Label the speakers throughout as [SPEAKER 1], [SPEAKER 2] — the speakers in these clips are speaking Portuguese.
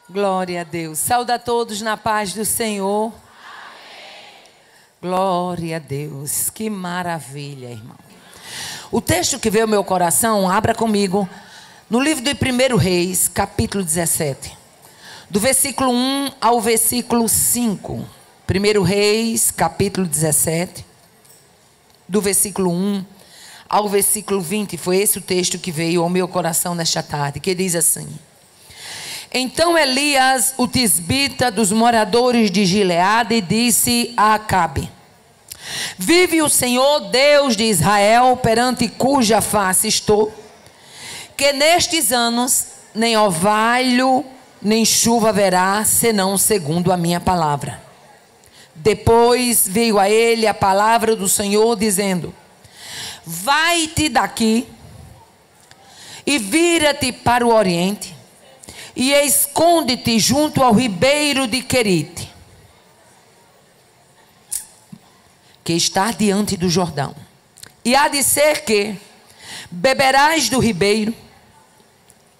[SPEAKER 1] Glória a Deus. Saúde a todos na paz do Senhor. Amém. Glória a Deus. Que maravilha, irmão. O texto que veio ao meu coração, abra comigo, no livro de 1 Reis, capítulo 17. Do versículo 1 ao versículo 5. 1 Reis, capítulo 17. Do versículo 1 ao versículo 20. Foi esse o texto que veio ao meu coração nesta tarde, que diz assim: Então Elias, o tisbita dos moradores de Gileade, disse a Acabe: Vive o Senhor Deus de Israel, perante cuja face estou, que nestes anos nem orvalho nem chuva haverá, senão segundo a minha palavra. Depois veio a ele a palavra do Senhor, dizendo: Vai-te daqui e vira-te para o oriente e esconde-te junto ao ribeiro de Querite, que está diante do Jordão. E há de ser que beberás do ribeiro.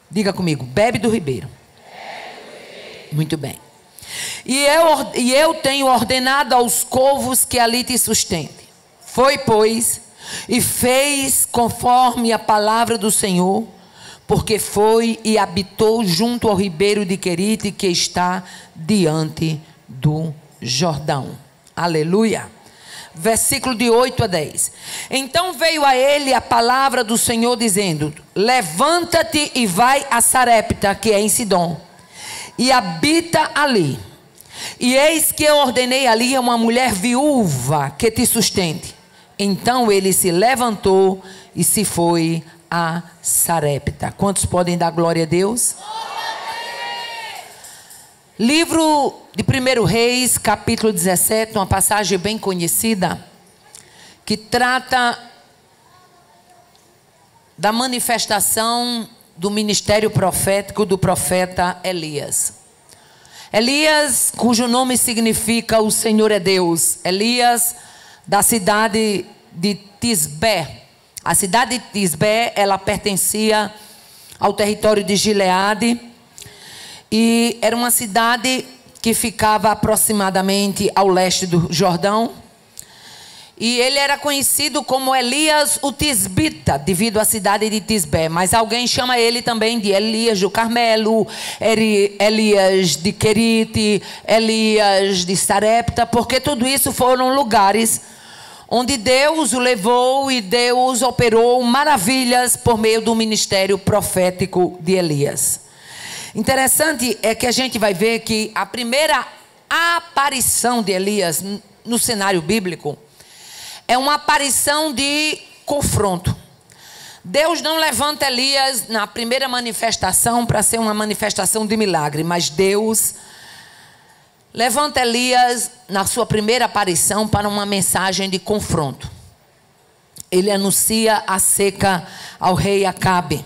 [SPEAKER 1] Diga comigo, bebe do ribeiro. Muito bem. E eu tenho ordenado aos corvos que ali te sustentem. Foi, pois, e fez conforme a palavra do Senhor, porque foi e habitou junto ao ribeiro de Querite, que está diante do Jordão. Aleluia. Versículo de 8 a 10. Então veio a ele a palavra do Senhor, dizendo: Levanta-te e vai a Sarepta, que é em Sidom, e habita ali. E eis que eu ordenei ali a uma mulher viúva que te sustente. Então ele se levantou e se foi a Sarepta. Quantos podem dar glória a Deus? Livro de 1 Reis, capítulo 17, uma passagem bem conhecida, que trata da manifestação do ministério profético do profeta Elias. Elias, cujo nome significa o Senhor é Deus. Elias, da cidade de Tisbé. A cidade de Tisbé, ela pertencia ao território de Gileade, e era uma cidade que ficava aproximadamente ao leste do Jordão. E ele era conhecido como Elias o tisbita, devido à cidade de Tisbé. Mas alguém chama ele também de Elias do Carmelo, Elias de Querite, Elias de Sarepta, porque tudo isso foram lugares onde Deus o levou e Deus operou maravilhas por meio do ministério profético de Elias. Interessante é que a gente vai ver que a primeira aparição de Elias no cenário bíblico é uma aparição de confronto. Deus não levanta Elias na primeira manifestação para ser uma manifestação de milagre, mas Deus levanta Elias na sua primeira aparição para uma mensagem de confronto. Ele anuncia a seca ao rei Acabe.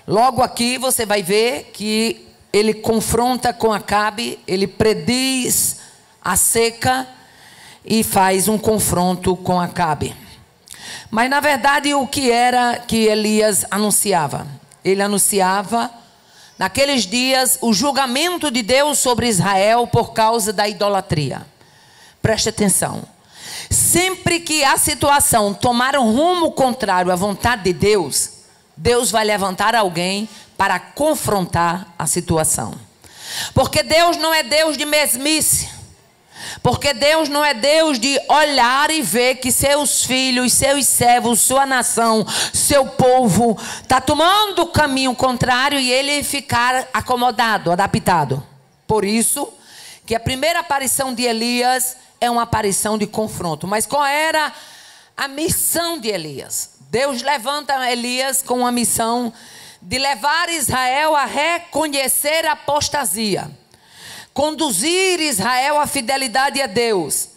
[SPEAKER 1] Logo aqui você vai ver que ele confronta com Acabe, ele prediz a seca e faz um confronto com Acabe. Mas na verdade o que era que Elias anunciava? Ele anunciava naqueles dias o julgamento de Deus sobre Israel por causa da idolatria. Preste atenção. Sempre que a situação tomar um rumo contrário à vontade de Deus, Deus vai levantar alguém para confrontar a situação. Porque Deus não é Deus de mesmice. Porque Deus não é Deus de olhar e ver que seus filhos, seus servos, sua nação, seu povo está tomando o caminho contrário e ele ficar acomodado, adaptado. Por isso que a primeira aparição de Elias é uma aparição de confronto. Mas qual era a missão de Elias? Deus levanta Elias com a missão de levar Israel a reconhecer a apostasia, conduzir Israel à fidelidade a Deus.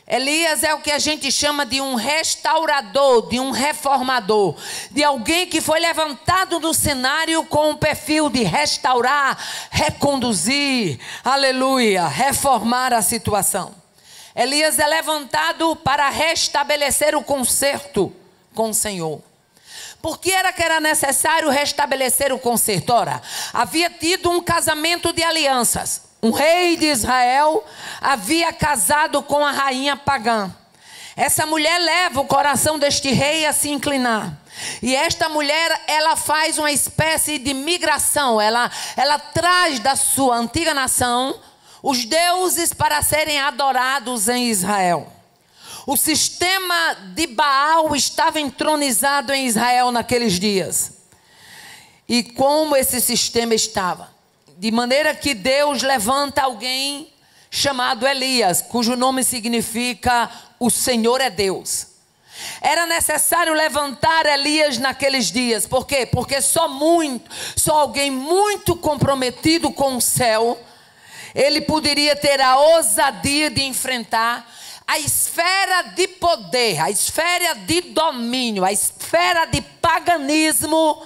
[SPEAKER 1] Elias é o que a gente chama de um restaurador, de um reformador, de alguém que foi levantado no cenário com o perfil de restaurar, reconduzir, aleluia, reformar a situação. Elias é levantado para restabelecer o concerto com o Senhor. Por que era que era necessário restabelecer o concerto? Ora, havia tido um casamento de alianças. Um rei de Israel havia casado com a rainha pagã. Essa mulher leva o coração deste rei a se inclinar. E esta mulher, ela faz uma espécie de migração. Ela traz da sua antiga nação os deuses para serem adorados em Israel. O sistema de Baal estava entronizado em Israel naqueles dias. E como esse sistema estava? De maneira que Deus levanta alguém chamado Elias, cujo nome significa o Senhor é Deus. Era necessário levantar Elias naqueles dias. Por quê? Porque só alguém muito comprometido com o céu, ele poderia ter a ousadia de enfrentar a esfera de poder, a esfera de domínio, a esfera de paganismo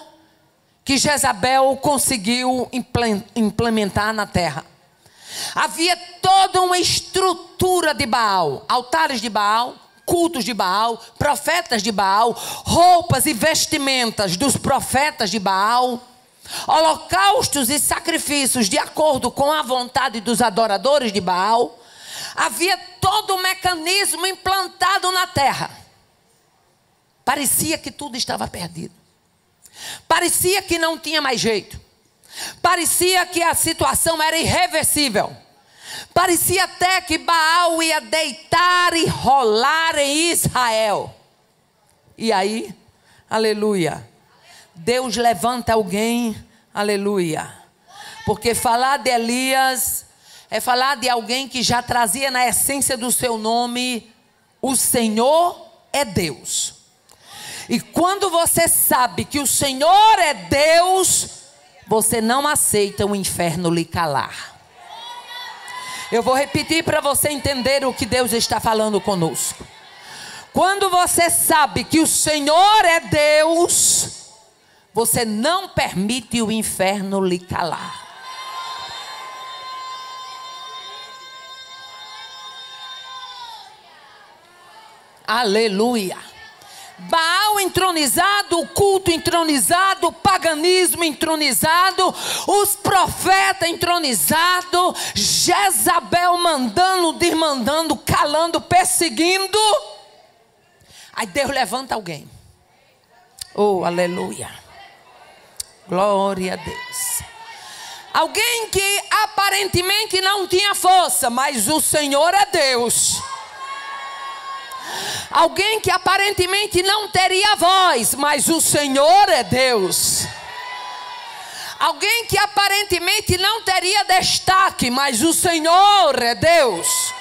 [SPEAKER 1] que Jezabel conseguiu implementar na terra. Havia toda uma estrutura de Baal, altares de Baal, cultos de Baal, profetas de Baal, roupas e vestimentas dos profetas de Baal, holocaustos e sacrifícios de acordo com a vontade dos adoradores de Baal. Havia todo um mecanismo implantado na terra. Parecia que tudo estava perdido. Parecia que não tinha mais jeito. Parecia que a situação era irreversível. Parecia até que Baal ia deitar e rolar em Israel. E aí, aleluia, Deus levanta alguém, aleluia. Porque falar de Elias é falar de alguém que já trazia na essência do seu nome: o Senhor é Deus. E quando você sabe que o Senhor é Deus, você não aceita o inferno lhe calar. Eu vou repetir para você entender o que Deus está falando conosco. Quando você sabe que o Senhor é Deus, você não permite o inferno lhe calar. Aleluia. Baal entronizado, o culto entronizado, o paganismo entronizado, os profetas entronizados, Jezabel mandando, desmandando, calando, perseguindo. Aí Deus levanta alguém. Oh, aleluia. Glória a Deus. Alguém que aparentemente não tinha força, mas o Senhor é Deus. Alguém que aparentemente não teria voz, mas o Senhor é Deus. Alguém que aparentemente não teria destaque, mas o Senhor é Deus.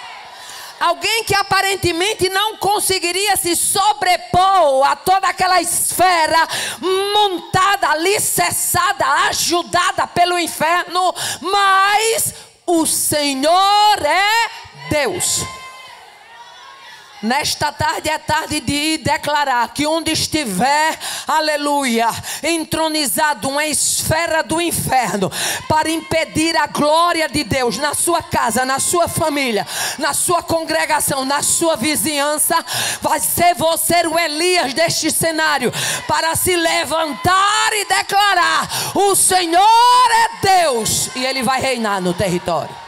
[SPEAKER 1] Alguém que aparentemente não conseguiria se sobrepor a toda aquela esfera montada, alicerçada, ajudada pelo inferno, mas o Senhor é Deus. Nesta tarde é tarde de declarar que onde estiver, aleluia, entronizado uma esfera do inferno para impedir a glória de Deus na sua casa, na sua família, na sua congregação, na sua vizinhança, vai ser você o Elias deste cenário para se levantar e declarar: o Senhor é Deus e Ele vai reinar no território.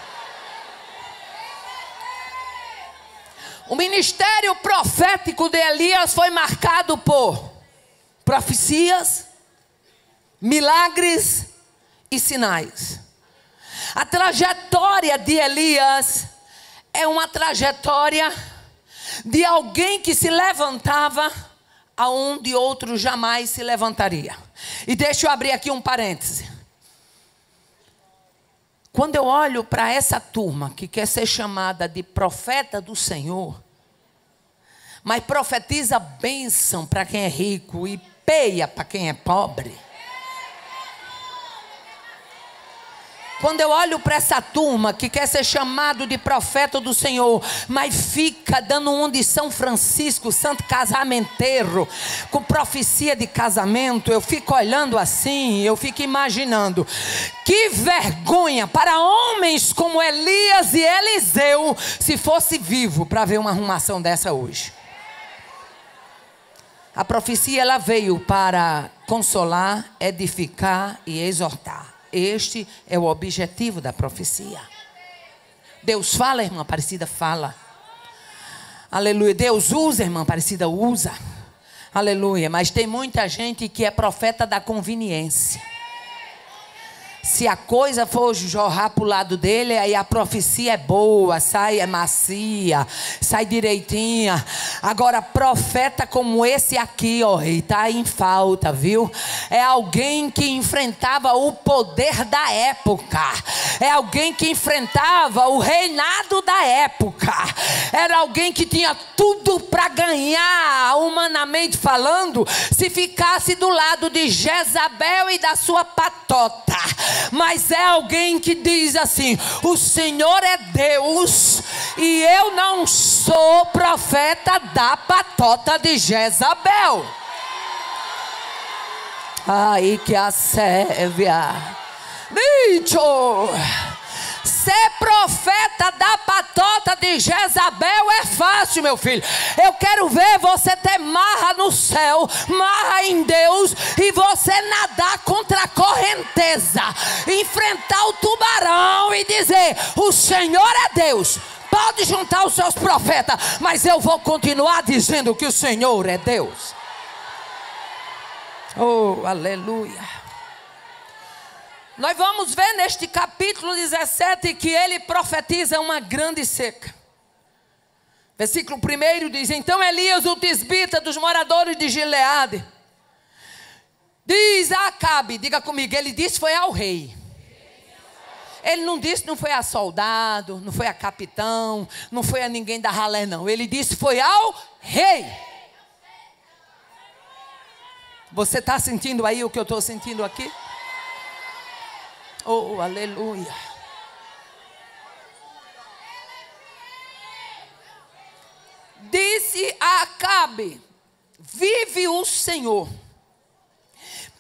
[SPEAKER 1] O ministério profético de Elias foi marcado por profecias, milagres e sinais. A trajetória de Elias é uma trajetória de alguém que se levantava aonde outro jamais se levantaria. E deixa eu abrir aqui um parêntese. Quando eu olho para essa turma que quer ser chamada de profeta do Senhor, mas profetiza bênção para quem é rico e peia para quem é pobre. Quando eu olho para essa turma que quer ser chamado de profeta do Senhor, mas fica dando um de São Francisco, santo casamenteiro, com profecia de casamento, eu fico olhando assim, eu fico imaginando, que vergonha para homens como Elias e Eliseu, se fosse vivo para ver uma arrumação dessa hoje. A profecia ela veio para consolar, edificar e exortar. Este é o objetivo da profecia. Deus fala, irmã Aparecida, fala. Aleluia. Deus usa, irmã Aparecida, usa. Aleluia. Mas tem muita gente que é profeta da conveniência. Se a coisa for jorrar para o lado dele, aí a profecia é boa, sai macia, sai direitinha. Agora, profeta como esse aqui, ó, está em falta, viu? É alguém que enfrentava o poder da época. É alguém que enfrentava o reinado da época. Era alguém que tinha tudo para ganhar, humanamente falando, se ficasse do lado de Jezabel e da sua patota. Mas é alguém que diz assim: o Senhor é Deus e eu não sou profeta da patota de Jezabel. Aí que a sérvia. Bicho! Ser profeta da patota de Jezabel é fácil, meu filho. Eu quero ver você ter marra no céu, marra em Deus, e você nadar contra a correnteza, enfrentar o tubarão e dizer: o Senhor é Deus. Pode juntar os seus profetas, mas eu vou continuar dizendo que o Senhor é Deus. Oh, aleluia. Nós vamos ver neste capítulo 17 que ele profetiza uma grande seca. Versículo 1 diz: então Elias, o tisbita dos moradores de Gileade, diz a Acabe, diga comigo, ele disse foi ao rei. Ele não disse, não foi a soldado, não foi a capitão, não foi a ninguém da ralé, não. Ele disse foi ao rei. Você está sentindo aí o que eu estou sentindo aqui? Oh, aleluia. Disse a Acabe: vive o Senhor,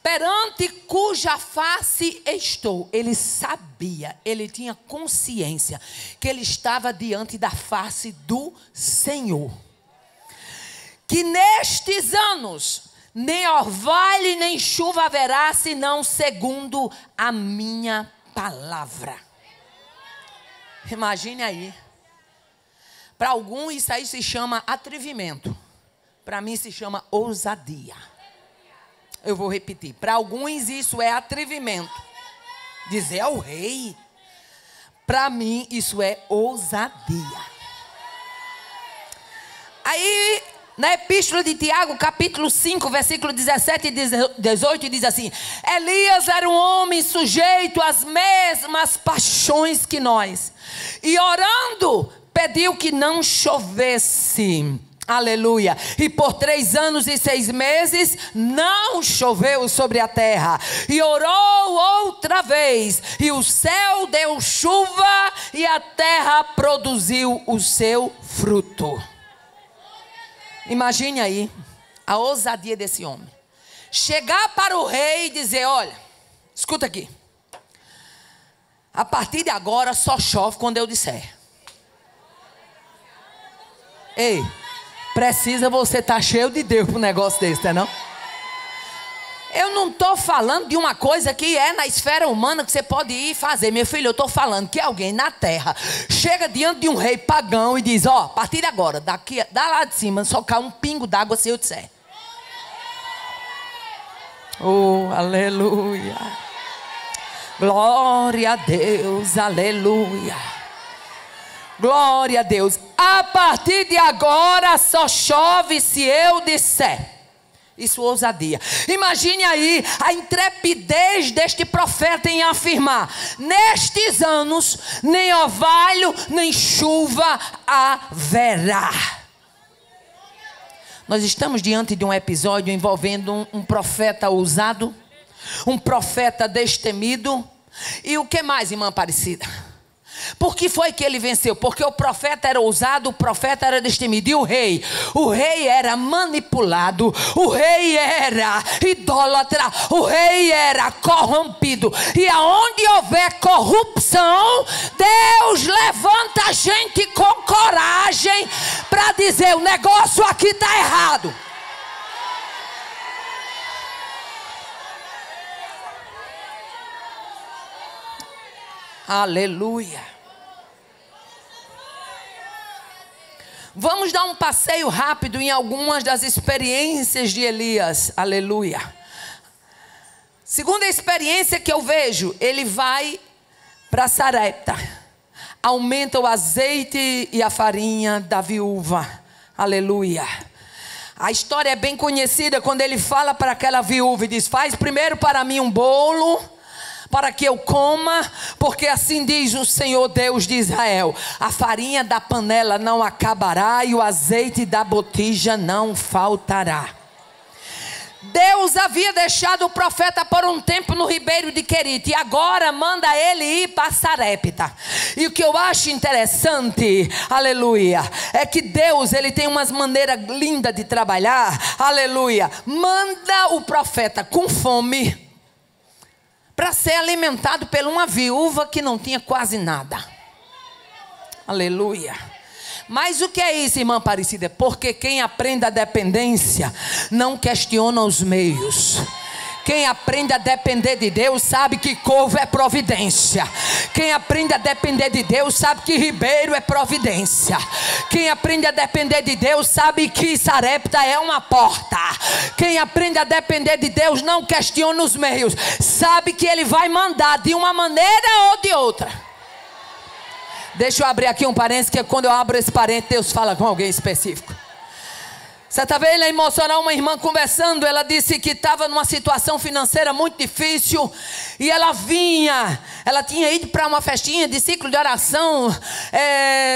[SPEAKER 1] perante cuja face estou. Ele sabia, ele tinha consciência que ele estava diante da face do Senhor, que nestes anos nem orvalho nem chuva haverá, senão segundo a minha palavra. Imagine aí. Para alguns isso aí se chama atrevimento. Para mim se chama ousadia. Eu vou repetir. Para alguns isso é atrevimento. Dizer ao rei. Para mim isso é ousadia. Aí, na epístola de Tiago, capítulo 5, versículo 17 e 18, diz assim: Elias era um homem sujeito às mesmas paixões que nós, e orando, pediu que não chovesse. Aleluia. E por 3 anos e 6 meses não choveu sobre a terra. E orou outra vez, e o céu deu chuva, e a terra produziu o seu fruto. Imagine aí a ousadia desse homem. Chegar para o rei e dizer: olha, escuta aqui, a partir de agora só chove quando eu disser. Ei, precisa você estar cheio de Deus para um negócio desse, tá não? Eu não estou falando de uma coisa que é na esfera humana que você pode ir fazer. Meu filho, eu estou falando que alguém na terra chega diante de um rei pagão e diz: ó, a partir de agora, daqui, da lá de cima, só cai um pingo d'água se eu disser. Oh, aleluia. Glória a Deus, aleluia. Glória a Deus. A partir de agora só chove se eu disser. Isso, ousadia. Imagine aí a intrepidez deste profeta em afirmar: nestes anos nem orvalho nem chuva haverá. Nós estamos diante de um episódio envolvendo um profeta ousado, um profeta destemido. E o que mais, irmã Aparecida? Por que foi que ele venceu? Porque o profeta era ousado, o profeta era destemido. E o rei era manipulado, o rei era idólatra, o rei era corrompido. E aonde houver corrupção, Deus levanta gente com coragem para dizer: o negócio aqui está errado. Aleluia. Vamos dar um passeio rápido em algumas das experiências de Elias. Aleluia. Segunda experiência que eu vejo, ele vai para Sarepta. Aumenta o azeite e a farinha da viúva. Aleluia. A história é bem conhecida quando ele fala para aquela viúva e diz: faz primeiro para mim um bolo, para que eu coma, porque assim diz o Senhor Deus de Israel: a farinha da panela não acabará e o azeite da botija não faltará. Deus havia deixado o profeta por um tempo no ribeiro de Querite, e agora manda ele ir para Sarepta. E o que eu acho interessante, aleluia, é que Deus, ele tem umas maneiras lindas de trabalhar, aleluia. Manda o profeta com fome para ser alimentado por uma viúva que não tinha quase nada. Aleluia. Mas o que é isso, irmã Aparecida? Porque quem aprende a dependência não questiona os meios. Quem aprende a depender de Deus sabe que couve é providência. Quem aprende a depender de Deus sabe que ribeiro é providência. Quem aprende a depender de Deus sabe que Sarepta é uma porta. Quem aprende a depender de Deus não questiona os meios. Sabe que Ele vai mandar de uma maneira ou de outra. Deixa eu abrir aqui um parênteses, que quando eu abro esse parênteses, Deus fala com alguém específico. Certa vez, ele emocionou uma irmã conversando. Ela disse que estava numa situação financeira muito difícil. E ela tinha ido para uma festinha de ciclo de oração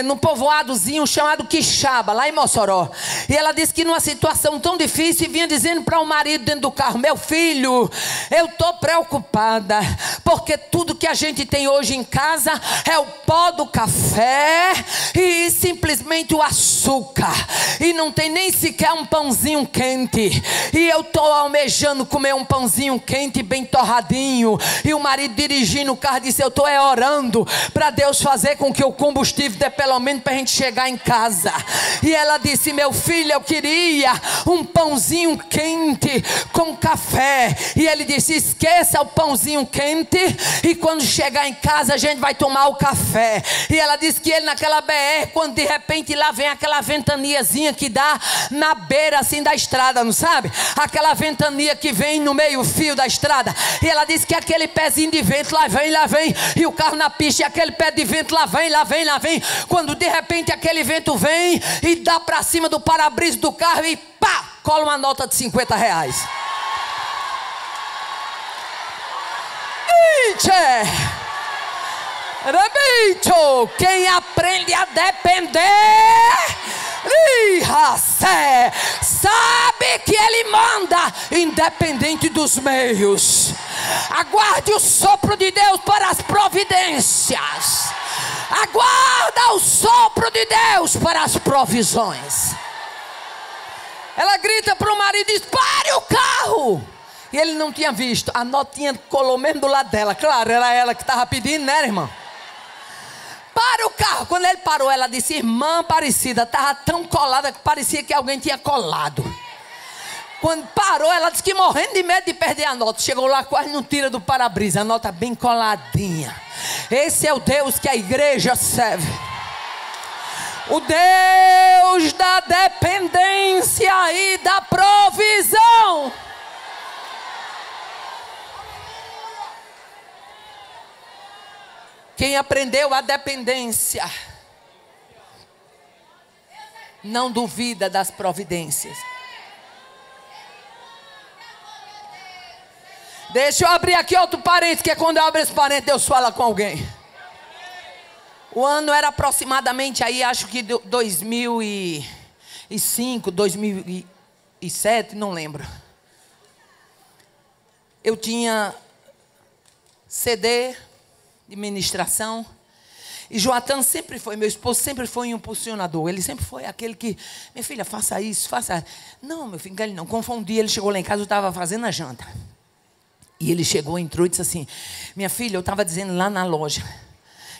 [SPEAKER 1] num povoadozinho chamado Quixaba, lá em Mossoró. E ela disse que numa situação tão difícil, vinha dizendo para o marido dentro do carro: meu filho, eu estou preocupada, porque tudo que a gente tem hoje em casa é o pó do café e simplesmente o açúcar. E não tem nem sequer um pãozinho quente, e eu estou almejando comer um pãozinho quente bem torradinho. E o marido dirigindo o carro disse: eu estou orando para Deus fazer com que o combustível dê pelo menos para a gente chegar em casa. E ela disse: meu filho, eu queria um pãozinho quente com café. E ele disse: esqueça o pãozinho quente, e quando chegar em casa a gente vai tomar o café. E ela disse que ele naquela BR, quando de repente lá vem aquela ventaniazinha que dá na beira assim da estrada, não sabe? Aquela ventania que vem no meio fio da estrada. E ela disse que aquele pezinho de vento lá vem, e o carro na pista, e aquele pé de vento lá vem. Quando de repente aquele vento vem e dá para cima do para-brisa do carro e pá, cola uma nota de R$50. Quem aprende a depender, sabe que Ele manda, independente dos meios. Aguarde o sopro de Deus para as providências. Aguarda o sopro de Deus para as provisões. Ela grita para o marido e diz: pare o carro. E ele não tinha visto, a notinha colou mesmo do lado dela. Claro, era ela que estava pedindo, né, irmã? Para o carro. Quando ele parou, ela disse: irmã Aparecida, estava tão colada que parecia que alguém tinha colado. Quando parou, ela disse que morrendo de medo de perder a nota. Chegou lá, quase não tira do para-brisa, a nota bem coladinha. Esse é o Deus que a igreja serve. O Deus da dependência e da provisão. Quem aprendeu a dependência não duvida das providências. Deixa eu abrir aqui outro parênteses, que é quando eu abro esse parênteses, Deus fala com alguém. O ano era aproximadamente aí, acho que 2005, 2007, não lembro. Eu tinha CD de ministração. E Joatan sempre foi, meu esposo sempre foi um impulsionador. Ele sempre foi aquele que: minha filha, faça isso, faça. Não, meu filho, ele não. Confundi. Ele chegou lá em casa, eu estava fazendo a janta. E ele chegou, entrou e disse assim: minha filha, eu estava dizendo lá na loja.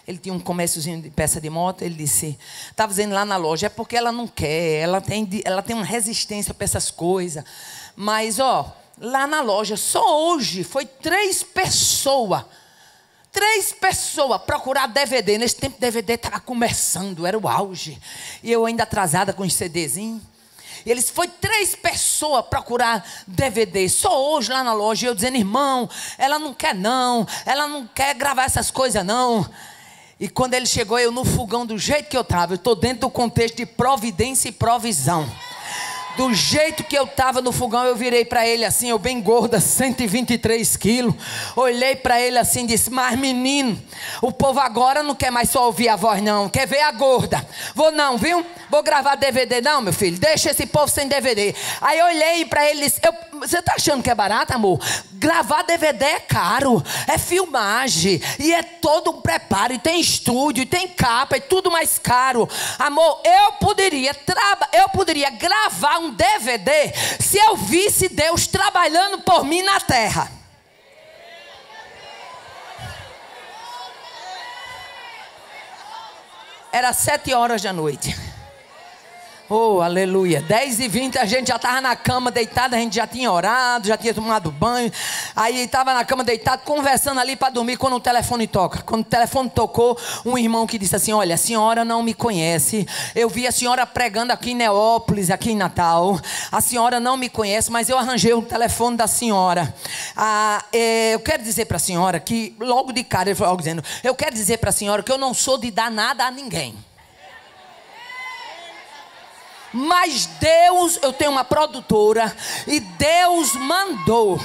[SPEAKER 1] Ele tinha um comérciozinho de peça de moto. Ele disse: estava dizendo lá na loja, é porque ela não quer, ela tem uma resistência para essas coisas. Mas, ó, lá na loja, só hoje foi 3 pessoas 3 pessoas procurar DVD. Nesse tempo DVD estava começando, era o auge. E eu ainda atrasada com os CDzinhos. E eles foi 3 pessoas procurar DVD. Só hoje lá na loja, eu dizendo, irmão, ela não quer gravar essas coisas não. E quando ele chegou, eu no fogão do jeito que eu estava. Eu estou dentro do contexto de providência e provisão. Do jeito que eu estava no fogão, eu virei para ele assim, eu bem gorda, 123 quilos. Olhei para ele assim e disse, mas menino, o povo agora não quer mais só ouvir a voz não, quer ver a gorda. Vou não, viu? Vou gravar DVD não, meu filho, deixa esse povo sem DVD. Aí eu olhei para ele e disse, você está achando que é barato, amor? Gravar DVD é caro, é filmagem, e é todo um preparo, e tem estúdio, e tem capa, e tudo mais caro. Amor, eu poderia gravar um DVD se eu visse Deus trabalhando por mim na terra. Era 7 horas da noite. Oh, aleluia. 10h20 a gente já estava na cama deitado, a gente já tinha orado, já tinha tomado banho. Aí estava na cama deitado, conversando ali para dormir, quando o telefone toca. Quando o telefone tocou, um irmão que disse assim, olha, a senhora não me conhece. Eu vi a senhora pregando aqui em Neópolis, aqui em Natal. A senhora não me conhece, mas eu arranjei o telefone da senhora. Eu quero dizer para a senhora que, logo de cara, ele falou dizendo, eu quero dizer para a senhora que eu não sou de dar nada a ninguém. Mas Deus, eu tenho uma produtora e Deus mandou.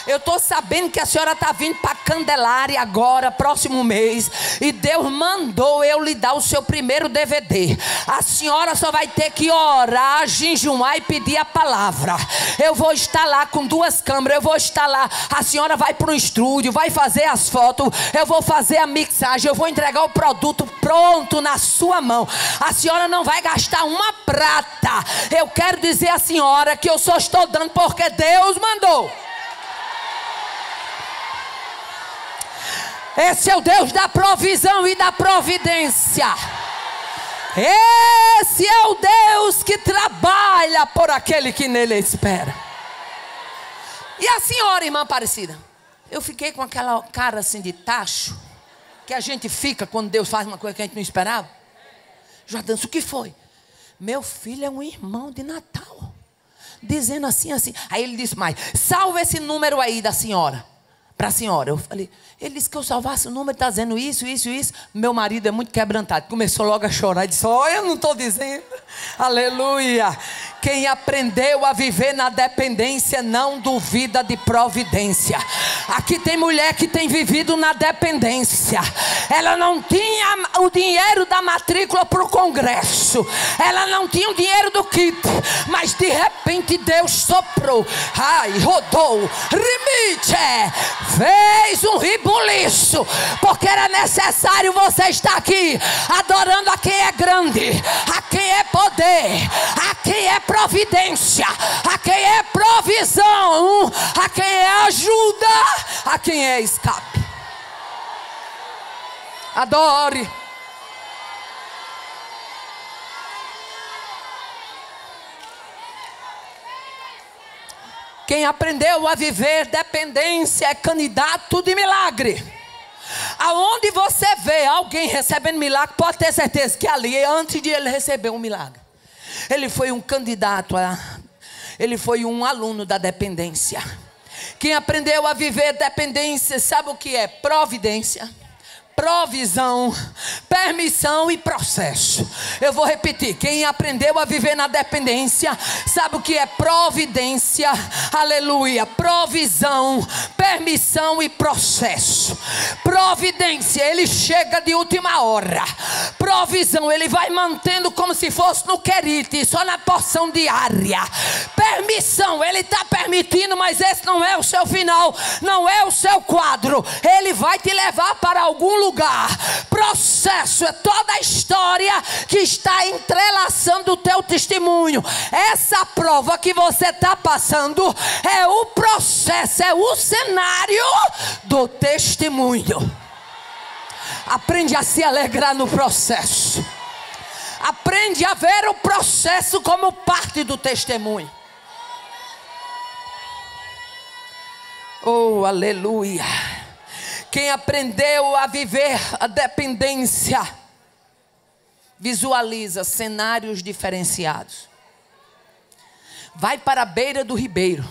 [SPEAKER 1] Eu estou sabendo que a senhora está vindo para Candelária agora, próximo mês. E Deus mandou eu lhe dar o seu primeiro DVD. A senhora só vai ter que orar, jejuar e pedir a palavra. Eu vou estar lá com 2 câmeras. Eu vou estar lá. A senhora vai para o estúdio, vai fazer as fotos. Eu vou fazer a mixagem. Eu vou entregar o produto pronto na sua mão. A senhora não vai gastar uma prata. Eu quero dizer à senhora que eu só estou dando porque Deus mandou. Esse é o Deus da provisão e da providência. Esse é o Deus que trabalha por aquele que nele espera. E a senhora, irmã Aparecida? Eu fiquei com aquela cara assim de tacho que a gente fica quando Deus faz uma coisa que a gente não esperava. Jordanço, o que foi? Meu filho é um irmão de Natal, dizendo assim. Aí ele disse, mas salva esse número aí da senhora, para a senhora. Eu falei, ele disse que eu salvasse o número, está dizendo isso. Meu marido é muito quebrantado, começou logo a chorar e disse, eu não estou dizendo. Aleluia. Quem aprendeu a viver na dependência não duvida de providência. Aqui tem mulher que tem vivido na dependência. Ela não tinha o dinheiro da matrícula para o congresso, ela não tinha o dinheiro do kit, mas de repente Deus soprou, rodou, rimite, fez um ribuliço, porque era necessário você estar aqui adorando a quem é grande, a quem é poder, a quem é providência, a quem é provisão, a quem é ajuda, a quem é escape. Adore. Quem aprendeu a viver dependência é candidato de milagre. Aonde você vê alguém recebendo milagre, pode ter certeza que ali, antes de ele receber um milagre, ele foi um candidato, ele foi um aluno da dependência. Quem aprendeu a viver dependência sabe o que é? Providência, provisão, permissão e processo. Eu vou repetir. Quem aprendeu a viver na dependência sabe o que é providência, aleluia, provisão, permissão e processo. Providência, ele chega de última hora. Provisão, ele vai mantendo como se fosse no querite, só na porção diária. Permissão, ele está permitindo, mas esse não é o seu final, não é o seu quadro. Ele vai te levar para algum lugar. Processo é toda a história que está entrelaçando o teu testemunho. Essa prova que você está passando é o processo, é o cenário do testemunho. Aprende a se alegrar no processo. Aprende a ver o processo como parte do testemunho. Oh, aleluia. Quem aprendeu a viver a dependência, visualiza cenários diferenciados. Vai para a beira do ribeiro,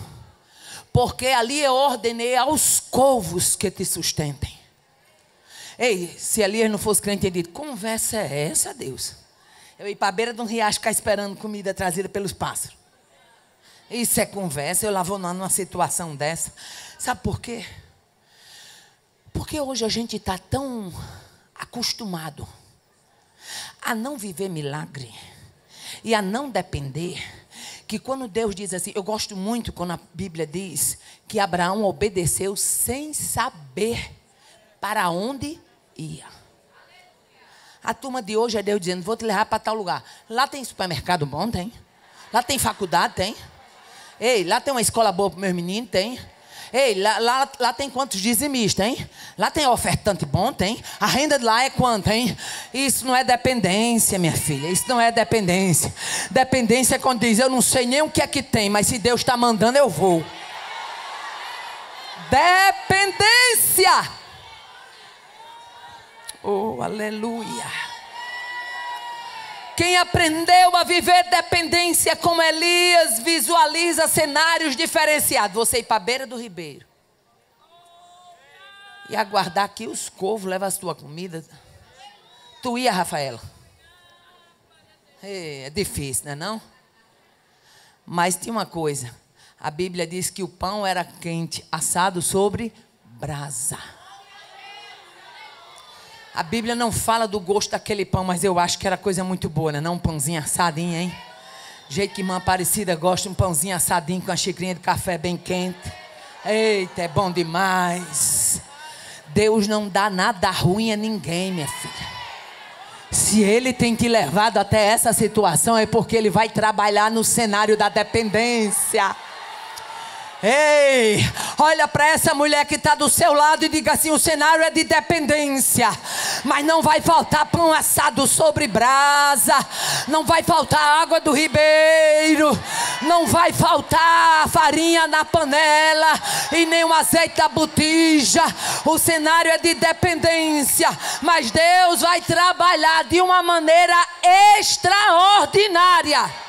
[SPEAKER 1] porque ali eu ordenei aos corvos que te sustentem. Ei, se Elias não fosse crente, ele disse: conversa é essa, Deus? Eu ir para a beira de um riacho ficar esperando comida trazida pelos pássaros. Isso é conversa? Eu lá vou numa situação dessa. Sabe por quê? Porque hoje a gente está tão acostumado a não viver milagre e a não depender, que quando Deus diz assim, eu gosto muito quando a Bíblia diz que Abraão obedeceu sem saber para onde ia. A turma de hoje é Deus dizendo: vou te levar para tal lugar. Lá tem supermercado bom? Tem. Lá tem faculdade? Tem. Ei, lá tem uma escola boa para meus meninos? Tem. Ei, lá tem quantos dizimistas, hein? Lá tem ofertante bom? Tem. A renda de lá é quanto, hein? Isso não é dependência, minha filha. Isso não é dependência. Dependência é quando diz: eu não sei nem o que é que tem, mas se Deus está mandando, eu vou. Dependência. Oh, aleluia. Quem aprendeu a viver dependência como Elias, visualiza cenários diferenciados. Você ir para a beira do ribeiro e aguardar que os corvos levem a tua comida. Tu ia, Rafaela? É difícil, não é não? Mas tinha uma coisa. A Bíblia diz que o pão era quente, assado sobre brasa. A Bíblia não fala do gosto daquele pão, mas eu acho que era coisa muito boa, né? Não um pãozinho assadinho, hein? Jeito que irmã Aparecida gosta, um pãozinho assadinho com uma xicrinha de café bem quente. Eita, é bom demais. Deus não dá nada ruim a ninguém, minha filha. Se Ele tem te levado até essa situação, é porque Ele vai trabalhar no cenário da dependência. Ei, olha para essa mulher que está do seu lado e diga assim: o cenário é de dependência, mas não vai faltar pão assado sobre brasa, não vai faltar água do ribeiro, não vai faltar farinha na panela e nem o azeite da botija. O cenário é de dependência, mas Deus vai trabalhar de uma maneira extraordinária.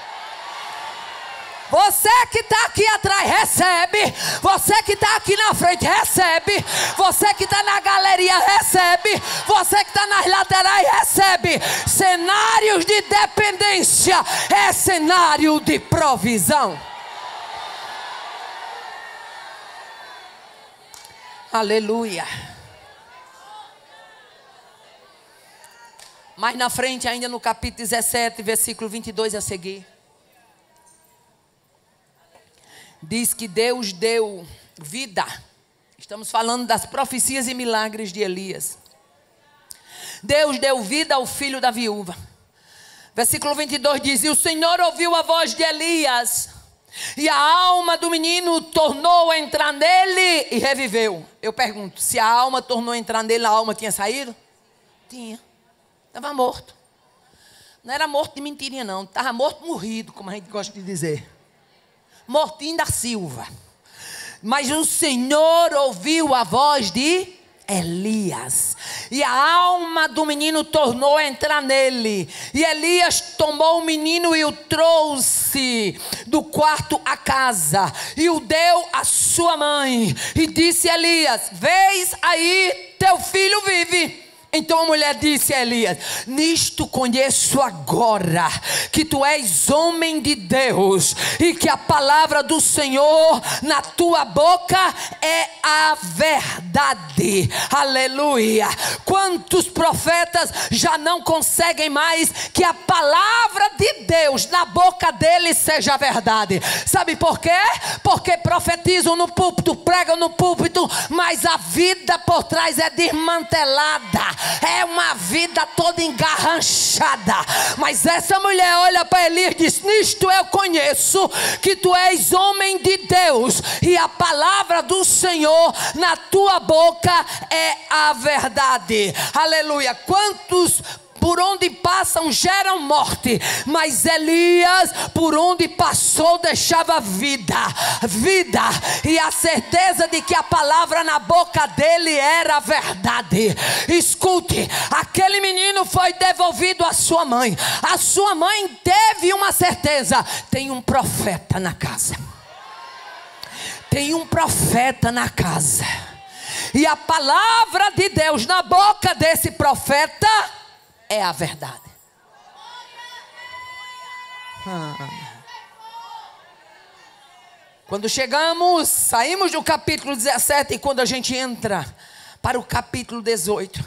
[SPEAKER 1] Você que está aqui atrás, recebe. Você que está aqui na frente, recebe. Você que está na galeria, recebe. Você que está nas laterais, recebe. Cenários de dependência é cenário de provisão. Aleluia. Mais na frente, ainda no capítulo 17, versículo 22 a seguir, diz que Deus deu vida. Estamos falando das profecias e milagres de Elias. Deus deu vida ao filho da viúva. Versículo 22 diz: e o Senhor ouviu a voz de Elias, e a alma do menino tornou a entrar nele e reviveu. Eu pergunto, se a alma tornou a entrar nele, a alma tinha saído? Tinha. Estava morto. Não era morto de mentirinha não. Estava morto morrido, como a gente gosta de dizer. Mortinho da Silva. Mas o Senhor ouviu a voz de Elias, e a alma do menino tornou a entrar nele. E Elias tomou o menino e o trouxe do quarto à casa, e o deu à sua mãe. E disse Elias: vês aí, teu filho vive. Então a mulher disse a Elias: nisto conheço agora que tu és homem de Deus, e que a palavra do Senhor na tua boca é a verdade. Aleluia. Quantos profetas já não conseguem mais que a palavra de Deus na boca deles seja verdade? Sabe por quê? Porque profetizam no púlpito, pregam no púlpito, mas a vida por trás é desmantelada. É uma vida toda engarranchada. Mas essa mulher olha para Elias e diz: nisto eu conheço que tu és homem de Deus, e a palavra do Senhor na tua boca é a verdade. Aleluia. Quantos por onde passam geram morte, mas Elias, por onde passou, deixava vida, vida, e a certeza de que a palavra na boca dele era verdade. Escute, aquele menino foi devolvido à sua mãe. A sua mãe teve uma certeza: tem um profeta na casa. Tem um profeta na casa. E a palavra de Deus na boca desse profeta é a verdade. Quando saímos do capítulo 17 e quando a gente entra para o capítulo 18.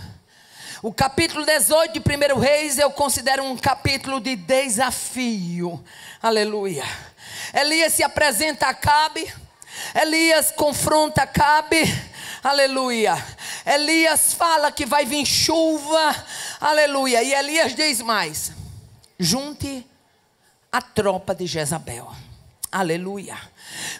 [SPEAKER 1] O capítulo 18 de 1 Reis eu considero um capítulo de desafio. Aleluia. Elias se apresenta a Acabe. Elias confronta Acabe. Aleluia. Elias fala que vai vir chuva. Aleluia. E Elias diz mais: junte a tropa de Jezabel. Aleluia.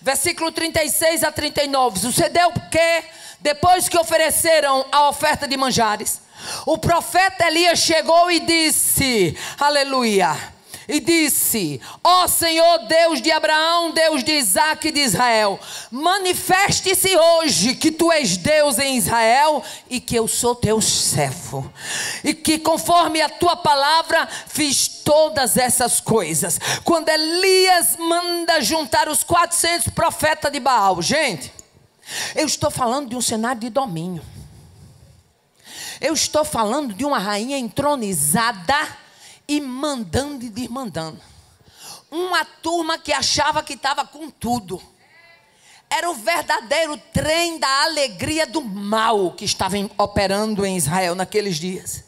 [SPEAKER 1] Versículo 36 a 39. Sucedeu que, depois que ofereceram a oferta de manjares, o profeta Elias chegou e disse, aleluia, e disse: ó Senhor Deus de Abraão, Deus de Isaque e de Israel, manifeste-se hoje que tu és Deus em Israel e que eu sou teu servo, e que conforme a tua palavra fiz todas essas coisas. Quando Elias manda juntar os 400 profetas de Baal, gente, eu estou falando de um cenário de domínio. Eu estou falando de uma rainha entronizada e mandando e desmandando. Uma turma que achava que estava com tudo. Era o verdadeiro trem da alegria do mal que estava operando em Israel naqueles dias.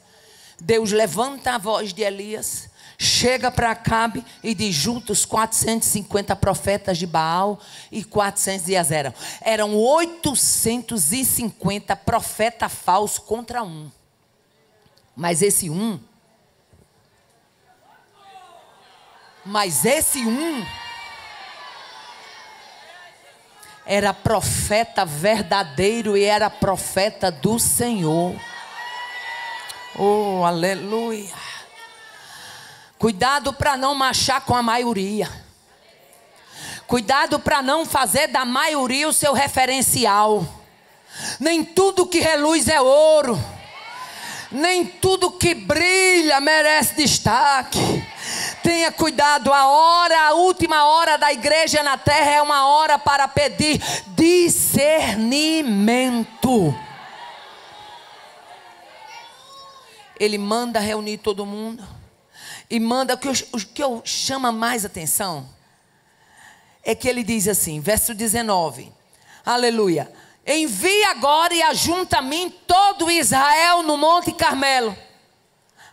[SPEAKER 1] Deus levanta a voz de Elias, chega para Acabe e diz: junta os 450 profetas de Baal e 400 de Azera. Eram 850 profetas falsos contra um. Mas esse um era profeta verdadeiro e era profeta do Senhor. Oh, aleluia. Cuidado para não marchar com a maioria. Cuidado para não fazer da maioria o seu referencial. Nem tudo que reluz é ouro. Nem tudo que brilha merece destaque. Tenha cuidado, a última hora da igreja na terra é uma hora para pedir discernimento. Ele manda reunir todo mundo. E manda, o que eu chama mais atenção é que ele diz assim, verso 19, aleluia: envie agora e ajunta a mim todo Israel no Monte Carmelo.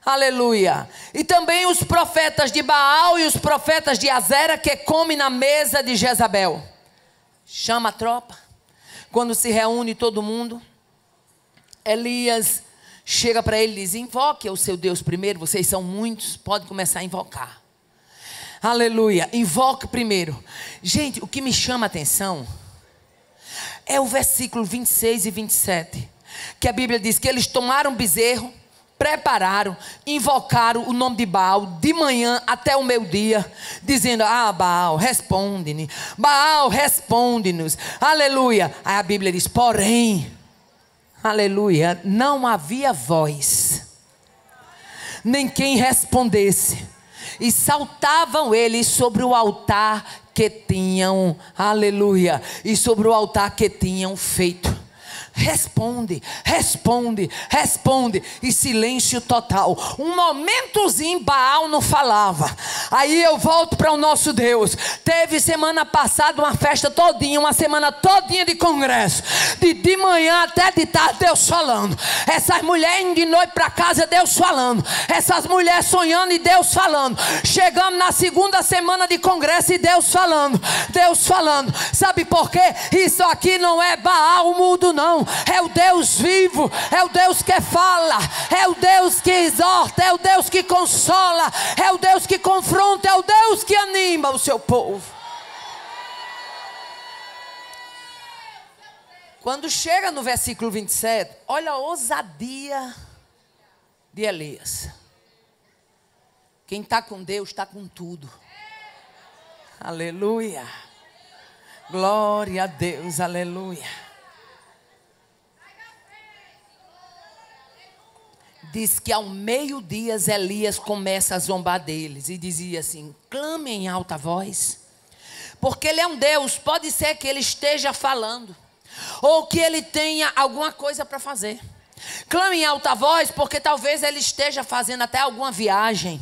[SPEAKER 1] Aleluia. E também os profetas de Baal e os profetas de Azera que comem na mesa de Jezabel. Chama a tropa. Quando se reúne todo mundo, Elias chega para ele e diz: invoque o seu Deus primeiro. Vocês são muitos, pode começar a invocar. Aleluia. Invoque primeiro. Gente, o que me chama a atenção é o versículo 26 e 27. Que a Bíblia diz que eles tomaram bezerro, prepararam, invocaram o nome de Baal de manhã até o meio-dia, dizendo: ah, Baal, responde-nos. Baal, responde-nos. Aleluia. Aí a Bíblia diz: porém, aleluia, não havia voz, nem quem respondesse. E saltavam eles sobre o altar que tinham, aleluia, e sobre o altar que tinham feito. Responde, responde, responde. E silêncio total. Um momentozinho Baal não falava. Aí eu volto para o nosso Deus. Teve semana passada uma festa todinha, uma semana todinha de congresso. De manhã até de tarde Deus falando. Essas mulheres indo de noite para casa, Deus falando. Essas mulheres sonhando e Deus falando. Chegamos na segunda semana de congresso e Deus falando. Deus falando. Sabe por quê? Isso aqui não é Baal mudo não. É o Deus vivo, é o Deus que fala, é o Deus que exorta, é o Deus que consola, é o Deus que confronta, é o Deus que anima o seu povo. Quando chega no versículo 27, olha a ousadia de Elias. Quem está com Deus está com tudo. Aleluia. Glória a Deus, aleluia. Diz que ao meio-dia Elias começa a zombar deles e dizia assim: clamem em alta voz, porque ele é um Deus. Pode ser que ele esteja falando, ou que ele tenha alguma coisa para fazer. Clame em alta voz, porque talvez ele esteja fazendo até alguma viagem.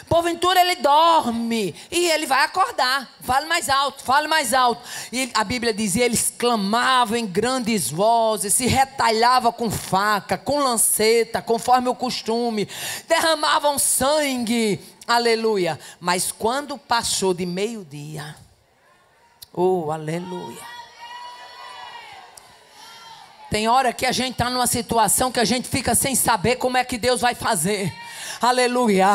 [SPEAKER 1] Porventura ele dorme e ele vai acordar. Fale mais alto, fale mais alto. E a Bíblia dizia: eles clamavam em grandes vozes, se retalhavam com faca, com lanceta, conforme o costume, derramavam sangue, aleluia. Mas quando passou de meio-dia, oh, aleluia. Tem hora que a gente está numa situação que a gente fica sem saber como é que Deus vai fazer. Aleluia.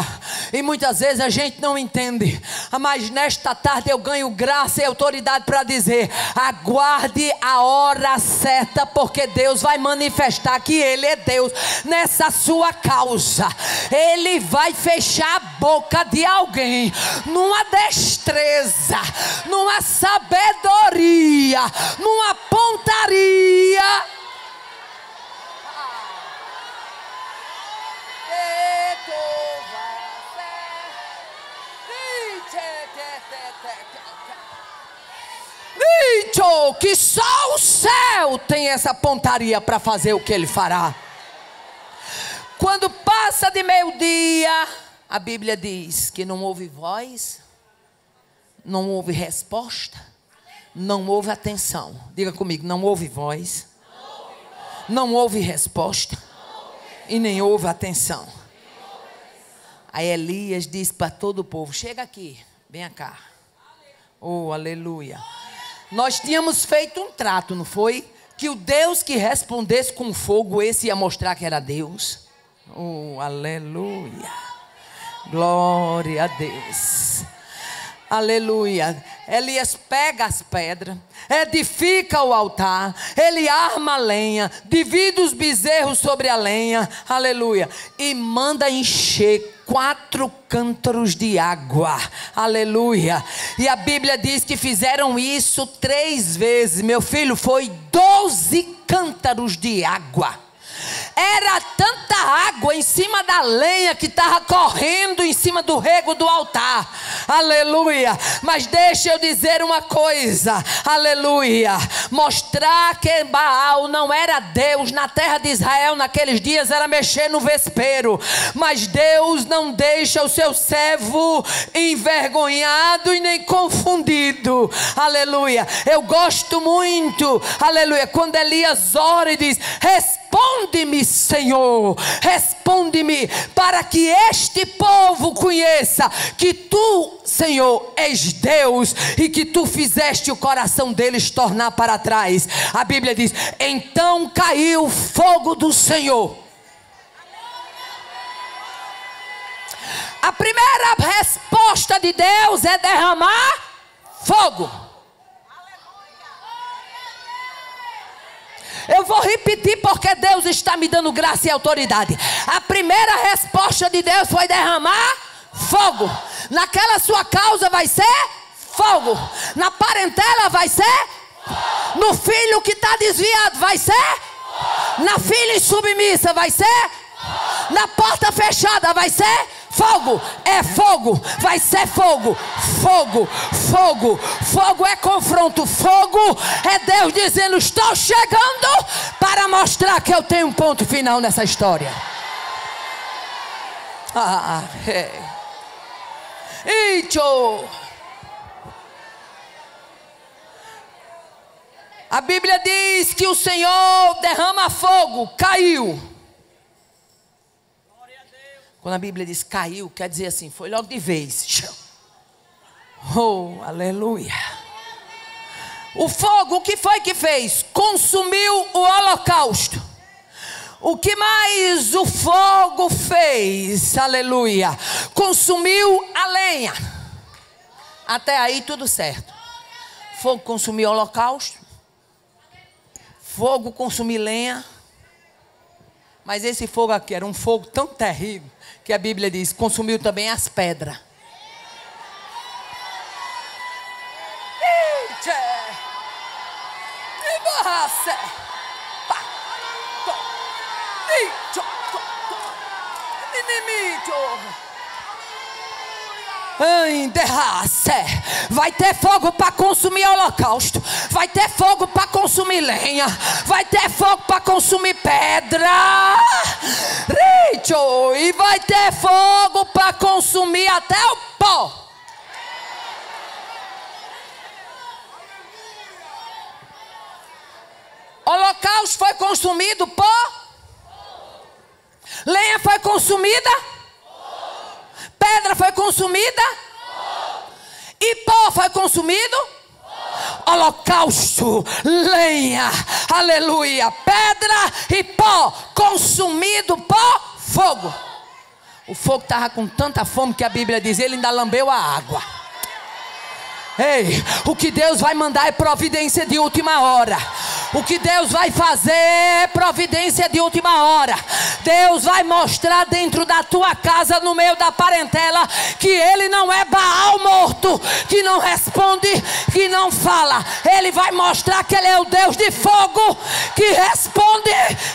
[SPEAKER 1] E muitas vezes a gente não entende. Mas nesta tarde eu ganho graça e autoridade para dizer: aguarde a hora certa, porque Deus vai manifestar que Ele é Deus nessa sua causa. Ele vai fechar a boca de alguém numa destreza, numa sabedoria, numa pontaria. Que só o céu tem essa pontaria para fazer o que ele fará. Quando passa de meio-dia, a Bíblia diz que não houve voz, não houve resposta, não houve atenção. Diga comigo: não houve voz, não houve resposta e nem houve atenção. Aí Elias disse para todo o povo: chega aqui, vem cá. Oh, aleluia. Nós tínhamos feito um trato, não foi? Que o Deus que respondesse com fogo, esse ia mostrar que era Deus. Oh, aleluia. Glória a Deus. Aleluia. Elias pega as pedras, edifica o altar, ele arma a lenha, divide os bezerros sobre a lenha, aleluia, e manda encher 4 cântaros de água, aleluia. E a Bíblia diz que fizeram isso 3 vezes, meu filho, foi 12 cântaros de água. Era tanta água em cima da lenha que estava correndo em cima do rego do altar, aleluia. Mas deixa eu dizer uma coisa, aleluia, mostrar que Baal não era Deus na terra de Israel naqueles dias era mexer no vespeiro. Mas Deus não deixa o seu servo envergonhado e nem confundido, aleluia. Eu gosto muito, aleluia, quando Elias ora e diz: responde-me, Senhor, responde-me, para que este povo conheça que tu, Senhor, és Deus e que tu fizeste o coração deles tornar para trás. A Bíblia diz: então caiu o fogo do Senhor. A primeira resposta de Deus é derramar fogo. Eu vou repetir porque Deus está me dando graça e autoridade. A primeira resposta de Deus foi derramar fogo. Naquela sua causa vai ser fogo. Na parentela vai ser. No filho que está desviado vai ser. Na filha insubmissa vai ser. Na porta fechada vai ser fogo. É fogo, vai ser fogo. Fogo, fogo, fogo é confronto. Fogo é Deus dizendo: estou chegando para mostrar que eu tenho um ponto final nessa história. A Bíblia diz que o Senhor derrama fogo, caiu. Quando a Bíblia diz caiu, quer dizer assim, foi logo de vez. Oh, aleluia. O fogo, o que foi que fez? Consumiu o holocausto. O que mais o fogo fez? Aleluia. Consumiu a lenha. Até aí tudo certo. Fogo consumiu o holocausto. Fogo consumiu lenha. Mas esse fogo aqui era um fogo tão terrível que a Bíblia diz, consumiu também as pedras. Vai ter fogo para consumir holocausto, vai ter fogo para consumir lenha, vai ter fogo para consumir pedra, e vai ter fogo para consumir até o pó. Holocausto foi consumido, pó. Lenha foi consumida, pedra foi consumida, e pó foi consumido. Holocausto, lenha, aleluia, pedra e pó consumido por fogo. O fogo estava com tanta fome que a Bíblia diz, ele ainda lambeu a água. Ei, o que Deus vai mandar é providência de última hora. O que Deus vai fazer é providência de última hora. Deus vai mostrar dentro da tua casa, no meio da parentela, que Ele não é Baal morto, que não responde, que não fala. Ele vai mostrar que Ele é o Deus de fogo, que responde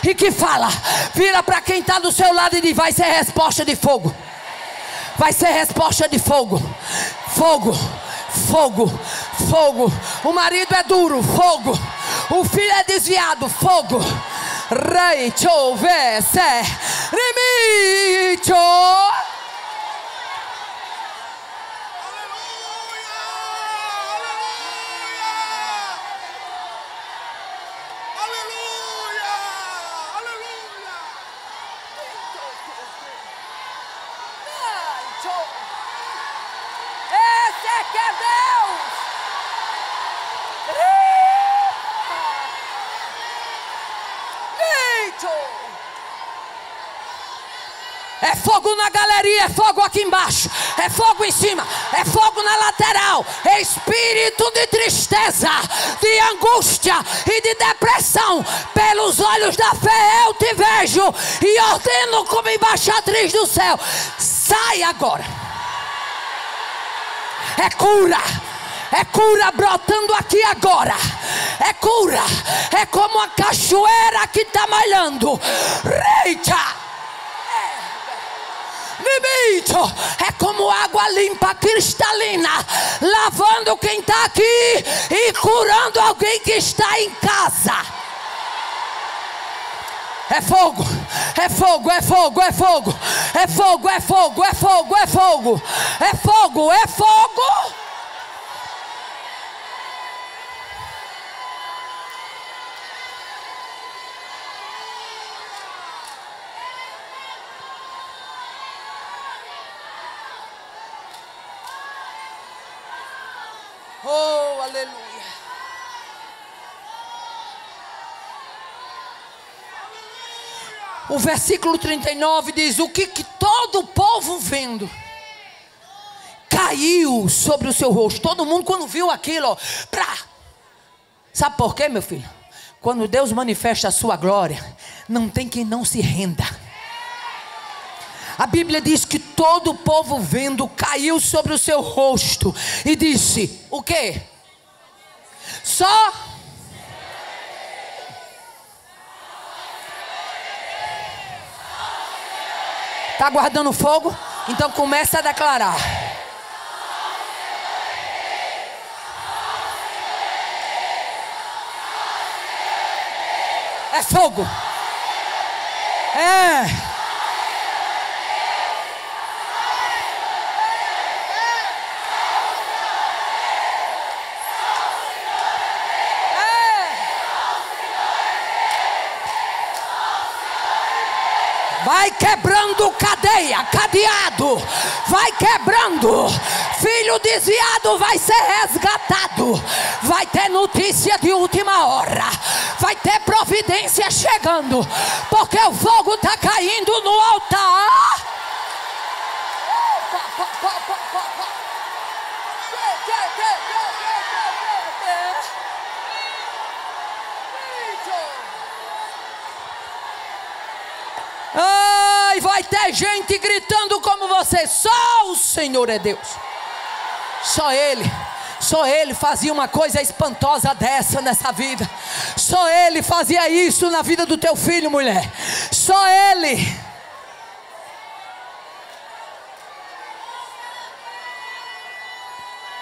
[SPEAKER 1] e que fala. Vira para quem está do seu lado e diz, vai ser resposta de fogo. Vai ser resposta de fogo. Fogo, fogo, fogo. O marido é duro, fogo. O filho é desviado, fogo. Rei, chove, se, remicho. Esse é que é Deus. É fogo na galeria, é fogo aqui embaixo, é fogo em cima, é fogo na lateral. É espírito de tristeza, de angústia e de depressão. Pelos olhos da fé eu te vejo e ordeno como embaixatriz do céu. Sai agora. É cura. É cura brotando aqui agora. É cura. É como a cachoeira que está malhando. Reita. É como água limpa, cristalina, lavando quem está aqui e curando alguém que está em casa. É fogo, é fogo, é fogo, é fogo, é fogo, é fogo, é fogo, é fogo, é fogo, é fogo. Oh, aleluia. O versículo 39 diz: o que todo o povo vendo caiu sobre o seu rosto. Todo mundo quando viu aquilo, ó, sabe por quê, meu filho? Quando Deus manifesta a sua glória, não tem quem não se renda. A Bíblia diz que todo o povo vendo caiu sobre o seu rosto e disse: o quê? Só está guardando fogo? Então começa a declarar. É fogo. É. Vai quebrando cadeia, cadeado, vai quebrando. Filho desviado vai ser resgatado. Vai ter notícia de última hora. Vai ter providência chegando, porque o fogo está caindo no altar. gente gritando como você. Só o Senhor é Deus. Só Ele fazia uma coisa espantosa dessa nessa vida. Só Ele fazia isso na vida do teu filho, mulher. Só Ele.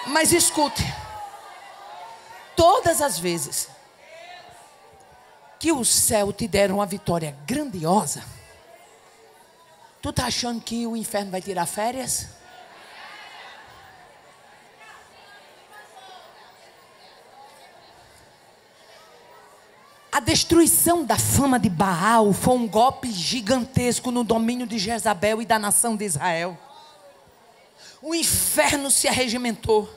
[SPEAKER 1] Mas escute, todas as vezes que o céu te der uma vitória grandiosa, tu tá achando que o inferno vai tirar férias? A destruição da fama de Baal foi um golpe gigantesco no domínio de Jezabel e da nação de Israel. O inferno se arregimentou.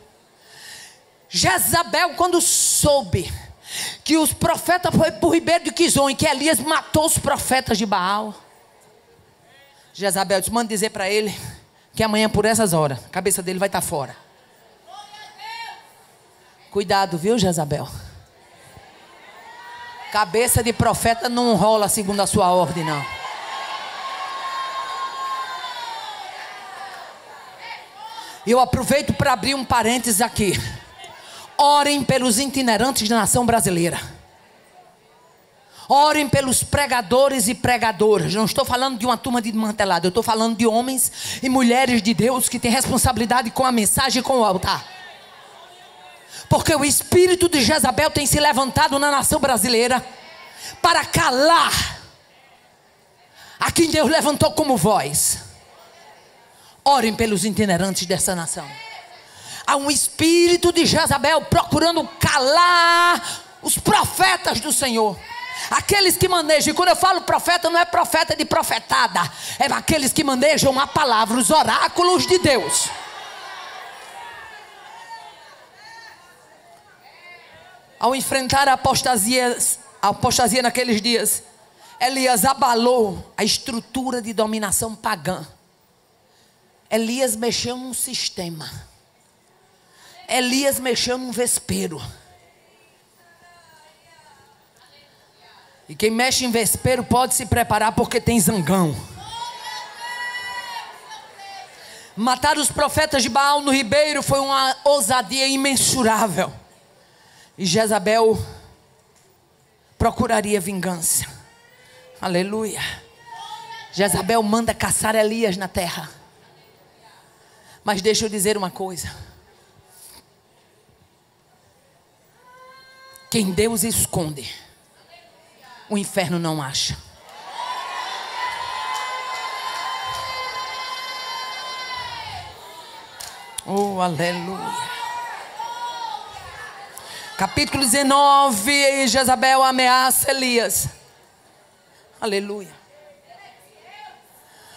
[SPEAKER 1] Jezabel, quando soube que os profetas foram para o ribeiro de Quizon, e que Elias matou os profetas de Baal, Jezabel disse: manda dizer para ele que amanhã por essas horas a cabeça dele vai estar fora. Cuidado, viu, Jezabel? Cabeça de profeta não rola segundo a sua ordem, não. Eu aproveito para abrir um parênteses aqui. Orem pelos itinerantes da nação brasileira. Orem pelos pregadores e pregadoras. Não estou falando de uma turma de desmantelada. Eu estou falando de homens e mulheres de Deus que têm responsabilidade com a mensagem e com o altar. Porque o espírito de Jezabel tem se levantado na nação brasileira para calar a quem Deus levantou como voz. Orem pelos itinerantes dessa nação. Há um espírito de Jezabel procurando calar os profetas do Senhor. Aqueles que manejam, e quando eu falo profeta, não é profeta de profetada, é aqueles que manejam a palavra, os oráculos de Deus. Ao enfrentar a apostasia naqueles dias, Elias abalou a estrutura de dominação pagã. Elias mexeu num sistema. Elias mexeu num vespeiro. E quem mexe em vespeiro pode se preparar, porque tem zangão. Matar os profetas de Baal no ribeiro foi uma ousadia imensurável. E Jezabel procuraria vingança. Aleluia. Jezabel manda caçar Elias na terra. Mas deixa eu dizer uma coisa. Quem Deus esconde, o inferno não acha. Oh, aleluia. Capítulo 19, Jezabel ameaça Elias. Aleluia.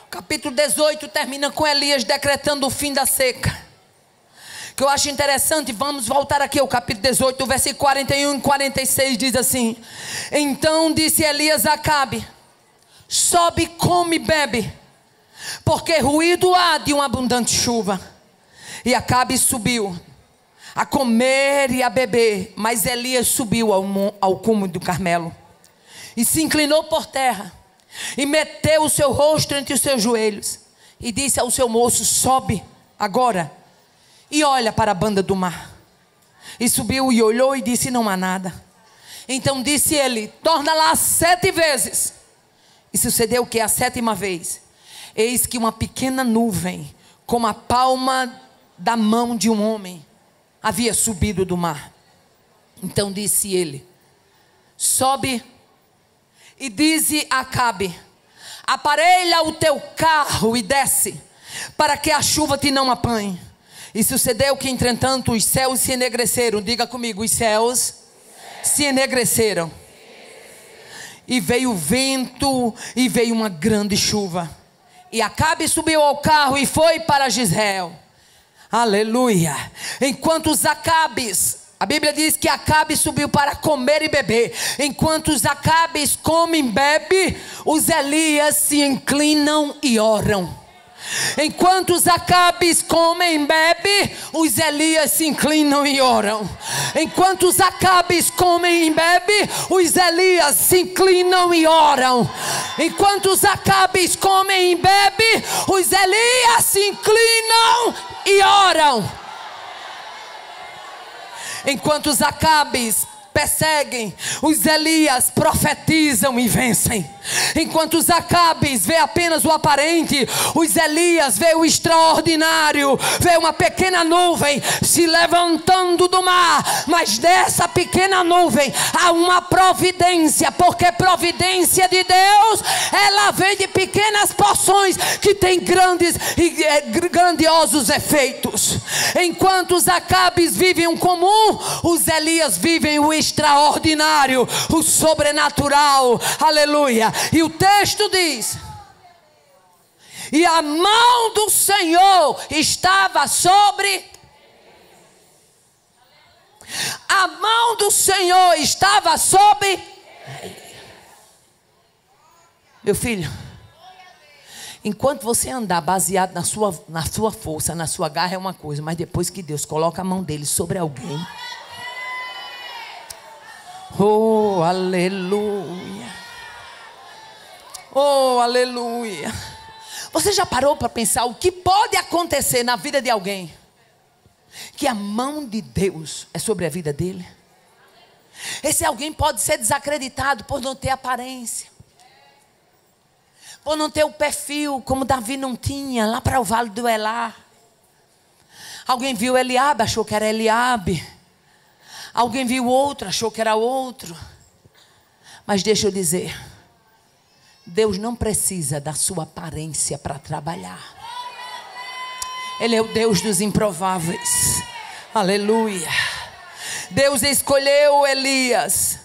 [SPEAKER 1] Capítulo 18 termina com Elias decretando o fim da seca. Que eu acho interessante, vamos voltar aqui ao capítulo 18, versículo 41 e 46, diz assim: então disse Elias a Acabe: sobe, come e bebe, porque ruído há de uma abundante chuva. E Acabe subiu a comer e a beber, mas Elias subiu ao cume do Carmelo, e se inclinou por terra, e meteu o seu rosto entre os seus joelhos, e disse ao seu moço: sobe agora, e olha para a banda do mar. E subiu e olhou e disse: não há nada. Então disse ele: torna lá 7 vezes. E sucedeu que a 7ª vez, eis que uma pequena nuvem, como a palma da mão de um homem, havia subido do mar. Então disse ele: sobe e dize a Acabe: aparelha o teu carro e desce, para que a chuva te não apanhe. E sucedeu que entretanto os céus se enegreceram. Diga comigo: os céus se enegreceram. E veio o vento e veio uma grande chuva. E Acabe subiu ao carro e foi para Jezreel. Aleluia. Enquanto os Acabes, a Bíblia diz que Acabe subiu para comer e beber. Enquanto os Acabes comem e bebem, os Elias se inclinam e oram. Enquanto os Acabes comem e bebem, os Elias se inclinam e oram. Enquanto os Acabes comem e bebem, os Elias se inclinam e oram. Enquanto os Acabes comem e bebem, os Elias se inclinam e oram. Enquanto os Acabes perseguem, os Elias profetizam e vencem. Enquanto os Acabes vê apenas o aparente, os Elias vê o extraordinário, vê uma pequena nuvem se levantando do mar, mas dessa pequena nuvem há uma providência, porque providência de Deus, ela vem de pequenas porções que tem grandes e grandiosos efeitos. Enquanto os Acabes vivem o comum, os Elias vivem o extraordinário, o sobrenatural. Aleluia. E o texto diz: e a mão do Senhor estava sobre. A mão do Senhor estava sobre. Meu filho, enquanto você andar baseado na sua força, na sua garra é uma coisa, mas depois que Deus coloca a mão dele sobre alguém, oh, aleluia. Oh, aleluia. Você já parou para pensar o que pode acontecer na vida de alguém que a mão de Deus é sobre a vida dele? Esse alguém pode ser desacreditado por não ter aparência, por não ter o perfil como Davi não tinha lá para o vale do Elá. Alguém viu Eliabe, achou que era Eliabe. Alguém viu outro, achou que era outro. Mas deixa eu dizer, Deus não precisa da sua aparência para trabalhar. Ele é o Deus dos improváveis. Aleluia. Deus escolheu Elias.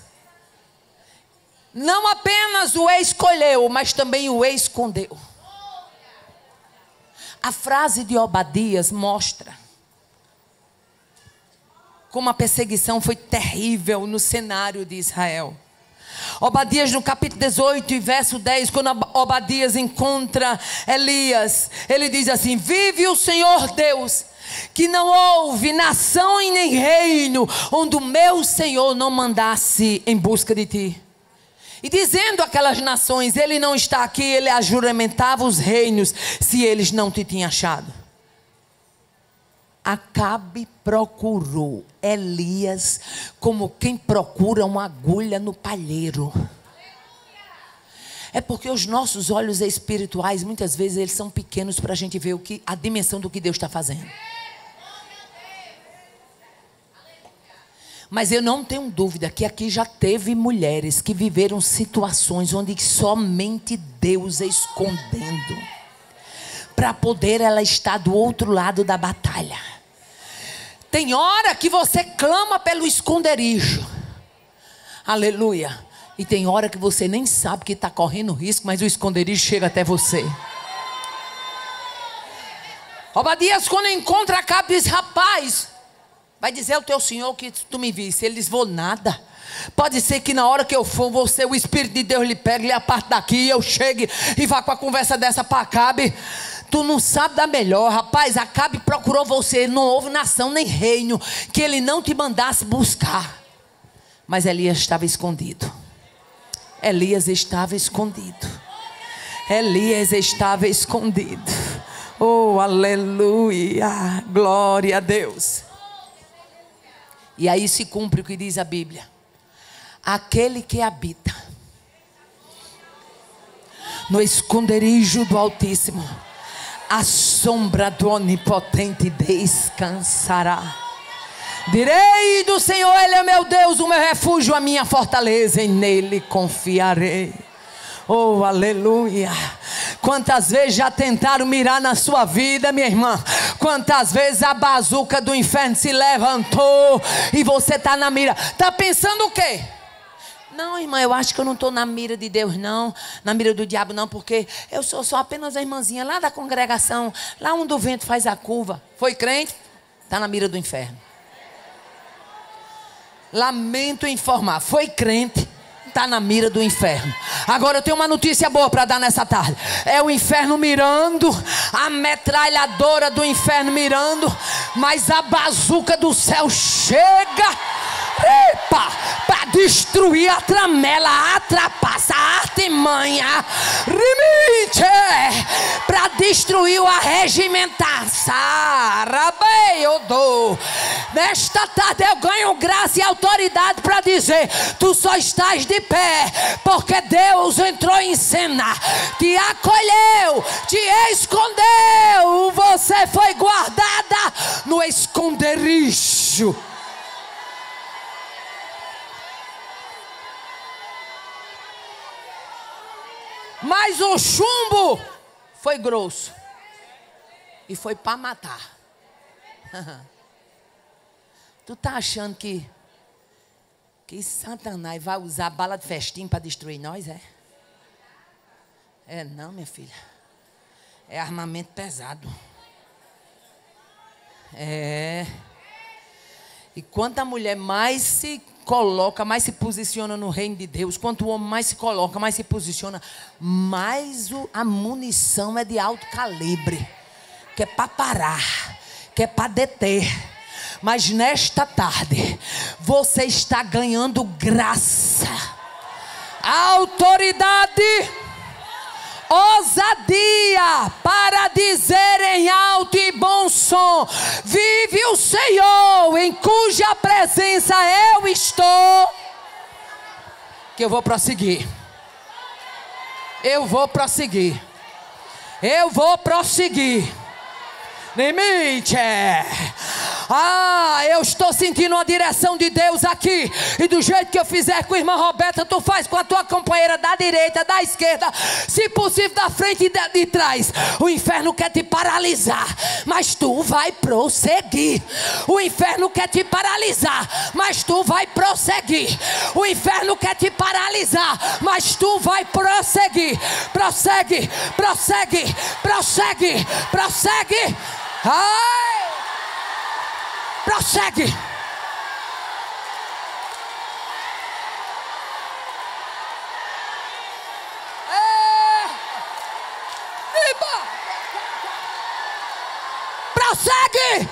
[SPEAKER 1] Não apenas o escolheu, mas também o escondeu. A frase de Obadias mostra como a perseguição foi terrível no cenário de Israel. Obadias no capítulo 18 e verso 10, quando Obadias encontra Elias, ele diz assim: vive o Senhor Deus, que não houve nação e nem reino onde o meu Senhor não mandasse em busca de ti. E dizendo aquelas nações, ele não está aqui, ele ajuramentava os reinos, se eles não te tinham achado. Acabe procurou Elias como quem procura uma agulha no palheiro. É porque os nossos olhos espirituais, muitas vezes, eles são pequenos para a gente ver a dimensão do que Deus está fazendo. Mas eu não tenho dúvida que aqui já teve mulheres que viveram situações onde somente Deus escondendo, para poder ela estar do outro lado da batalha. Tem hora que você clama pelo esconderijo. Aleluia. E tem hora que você nem sabe que está correndo risco, mas o esconderijo chega até você. Obadias, quando encontra Acabe, diz: rapaz, vai dizer ao teu senhor que tu me viste. Ele diz: vou nada. Pode ser que na hora que eu for, o Espírito de Deus lhe pegue, lhe aparte daqui, eu chegue e vá com a conversa dessa para Acabe. Tu não sabe da melhor, rapaz. Acabe procurou você, não houve nação nem reino que ele não te mandasse buscar. Mas Elias estava escondido. Elias estava escondido. Elias estava escondido. Oh, aleluia, glória a Deus. E aí se cumpre o que diz a Bíblia: aquele que habita no esconderijo do Altíssimo, a sombra do Onipotente descansará. Direi do Senhor, Ele é meu Deus, o meu refúgio, a minha fortaleza, e nele confiarei. Oh, aleluia. Quantas vezes já tentaram mirar na sua vida, minha irmã? Quantas vezes a bazuca do inferno se levantou e você está na mira? Está pensando o quê? Não, irmã, eu acho que eu não estou na mira de Deus, não. Na mira do diabo, não. Porque eu sou só apenas a irmãzinha lá da congregação, lá onde o vento faz a curva. Foi crente? Está na mira do inferno. Lamento informar, foi crente? está na mira do inferno. Agora eu tenho uma notícia boa para dar nessa tarde. É o inferno mirando, a metralhadora do inferno mirando, mas a bazuca do céu chega para destruir a tramela, a trapaça, a artimanha, para destruir a regimentação. Nesta tarde eu ganho graça e autoridade para dizer: tu só estás de pé porque Deus entrou em cena, te acolheu, te escondeu, você foi guardada no esconderijo. Mas o chumbo foi grosso e foi para matar. Tu tá achando que Satanás vai usar bala de festim para destruir nós, é? É não, minha filha. É armamento pesado. É. E quanto a mulher mais se coloca, mais se posiciona no reino de Deus, quanto o homem mais se coloca, mais se posiciona, mais a munição é de alto calibre, que é para parar, que é para deter. Mas nesta tarde você está ganhando graça, autoridade, ousadia para dizer em alto e bom som: vive o Senhor, em cuja presença eu estou. Que eu vou prosseguir. Eu vou prosseguir. Eu vou prosseguir. Limite. Eu estou sentindo uma direção de Deus aqui. E do jeito que eu fizer com a irmã Roberta, tu faz com a tua companheira da direita, da esquerda, se possível da frente e de trás. O inferno quer te paralisar, mas tu vai prosseguir. O inferno quer te paralisar, mas tu vai prosseguir. O inferno quer te paralisar, mas tu vai prosseguir. Prossegue, prossegue, prossegue, prossegue. Ai! Prossegue. Prossegue.